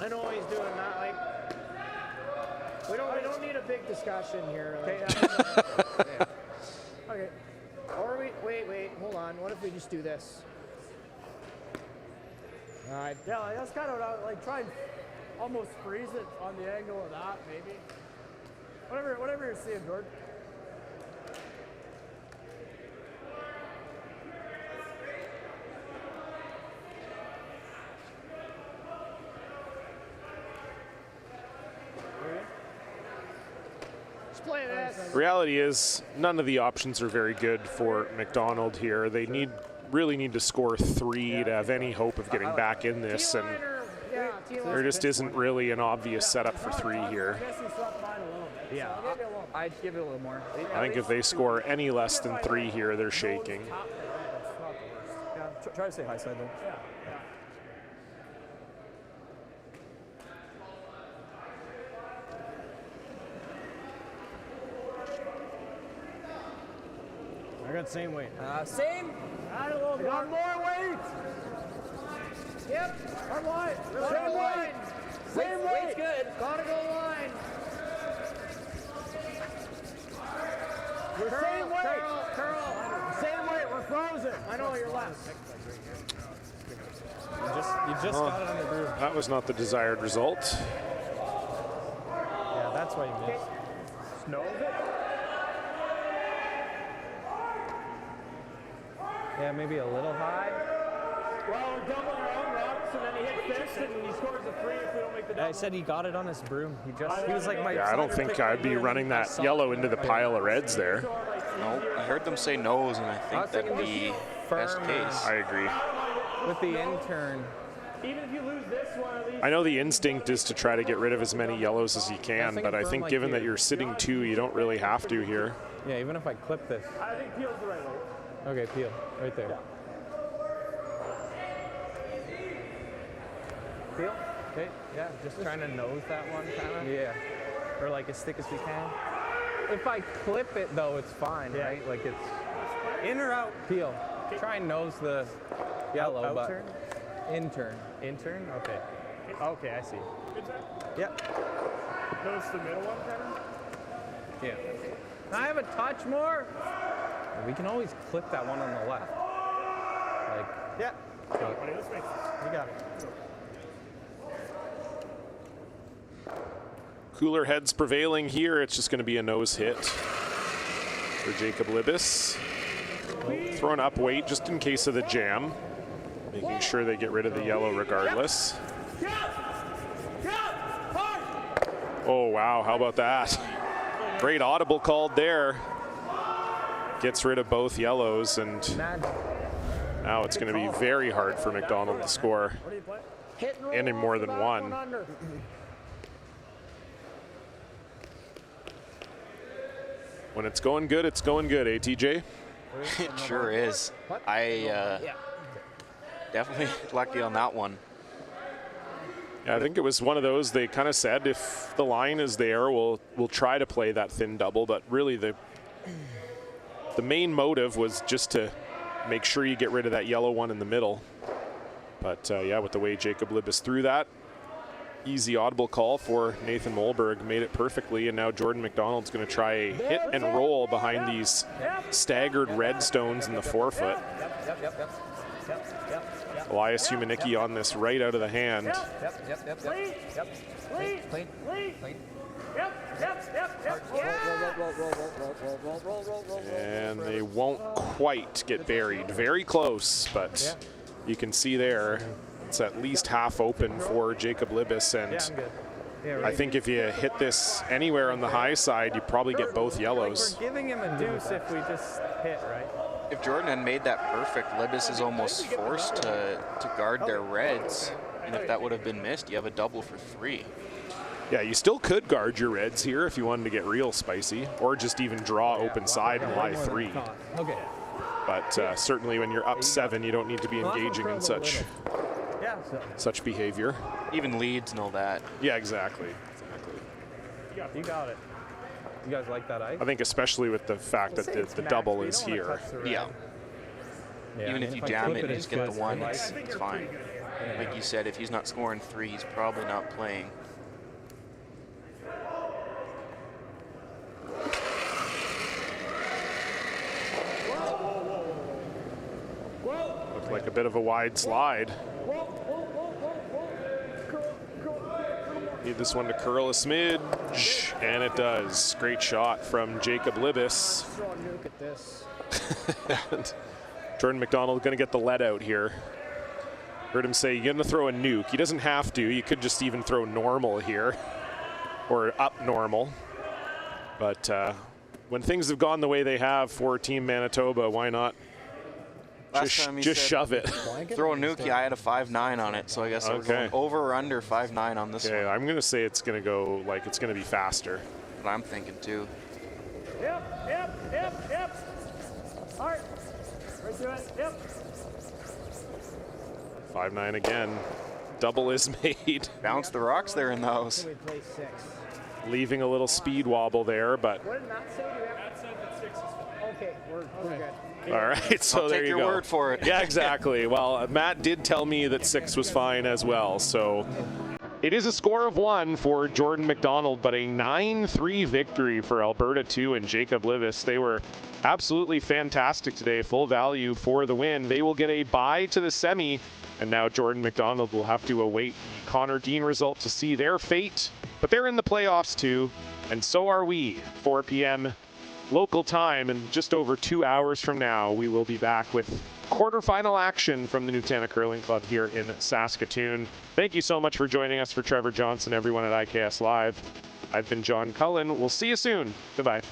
I know he's doing that. Like, we don't need a big discussion here. Like, okay. Or wait, hold on. What if we just do this? All right. Yeah, like, that's kind of what like try and almost freeze it on the angle of that, maybe. Whatever you're seeing, Jordan. Play this. Reality is none of the options are very good for McDonald here. They really need to score 3 to have any hope of getting back in this, and there just isn't really an obvious setup for 3 here. Yeah, I'd give it a little more. I think if they score any less than 3 here, they're shaking. Yeah, try to stay high side though. I got same weight. Same. Add a little more. One more weight. Yep. Our line. Same weight. Same weight. Weight's good. Gotta go line. We're same weight. Curl. Same weight. We're frozen. I know you're left. You just got it on the groove. That was not the desired result. Yeah, that's why you missed. Snow it. Yeah, maybe a little high. Well, we're doubling our own rocks, and then he hits this, and he scores a 3 if we don't make the double. I said he got it on his broom. He was like my. Yeah, I don't think I'd be running that yellow into the pile of reds there. No, I heard them say nose, and I think that'd be best case. I agree. With the intern. Even if you lose this one, at least. I know the instinct is to try to get rid of as many yellows as you can, but I think given that you're sitting 2, you don't really have to here. Yeah, even if I clip this. I think peel's the right way. Okay, peel. Right there. Yeah. Peel. Okay, yeah, just trying to nose that one kind of. Yeah. Or like as thick as we can. If I clip it though, it's fine, right? Like it's In or out? peel. Try and nose the yellow, Out but turn? in turn. In turn? Okay. Okay, I see. Yep. Nose the middle one, Tanner? Yeah. Can I have a touch more? We can always clip that one on the left. Like, Yeah. Buddy, let's make this. You got it. Cooler heads prevailing here. It's just going to be a nose hit for Jacob Libus. Throwing up weight just in case of the jam. Making sure they get rid of the yellow regardless. Oh, wow. How about that? Great audible called there. Gets rid of both yellows, and now it's going to be very hard for McDonald to score any more than one. When it's going good, ATJ. It sure is. I definitely lucky on that one. Yeah, I think it was one of those, they kind of said if the line is there, we'll try to play that thin double, but really the main motive was just to make sure you get rid of that yellow one in the middle. But yeah, with the way Jacob Libus threw that, easy audible call for Nathan Molberg, made it perfectly, and now Jordon McDonald's going to try a hit and roll behind these staggered red stones in the forefoot. Elias Humanicki on this right out of the hand. And they won't quite get buried. Very close, but you can see there it's at least half open for Jacob Libus, and I think if you hit this anywhere on the high side, you probably get both yellows. We're giving him a deuce if we just hit, right? If Jordan had made that perfect, Libus is almost forced to guard their reds, and if that would have been missed, you have a double for 3. Yeah, you still could guard your reds here if you wanted to get real spicy, or just even draw open side and lie 3. Okay. But certainly when you're up 7, you don't need to be engaging in such behavior. Even leads know that. Yeah, exactly. You got it. You guys like that ice? I think especially with the fact that the double is here. Yeah. Even if you jam it and just get the one, it's fine. Like you said, if he's not scoring 3, he's probably not playing. Looked like a bit of a wide slide. Need this one to curl a smidge, and it does. Great shot from Jacob Libus. And Jordon McDonald going to get the let out here. Heard him say, you're going to throw a nuke. He doesn't have to. You could just even throw normal here, or up normal. But when things have gone the way they have for Team Manitoba, why not just shove it? Throw a nuke. I had a 5.9 on it, so I guess I was going over or under 5.9 on this one. I'm going to say it's going to go, like, it's going to be faster. What I'm thinking too. Yep. All right. Right to it. Yep. 5.9 again. Double is made. Bounce the rocks there in the house. Leaving a little speed wobble there, but. What did Matt say? Matt said that 6 is fine. Okay, we're good. All right, so I'll there take you your go. word for it. Yeah, exactly. Well, Matt did tell me that 6 was fine as well, so it is a score of 1 for Jordon McDonald, but a 9-3 victory for Alberta 2 and Jacob Libus. They were absolutely fantastic today. Full value for the win. They will get a bye to the semi, and now Jordon McDonald will have to await the Connor Dean result to see their fate. But they're in the playoffs too, and so are we. 4 p.m. local time, and just over 2 hours from now, we will be back with quarterfinal action from the Nutana Curling Club here in Saskatoon. Thank you so much for joining us. For Trevor Johnson, everyone at IKS Live, I've been John Cullen. We'll see you soon. Goodbye.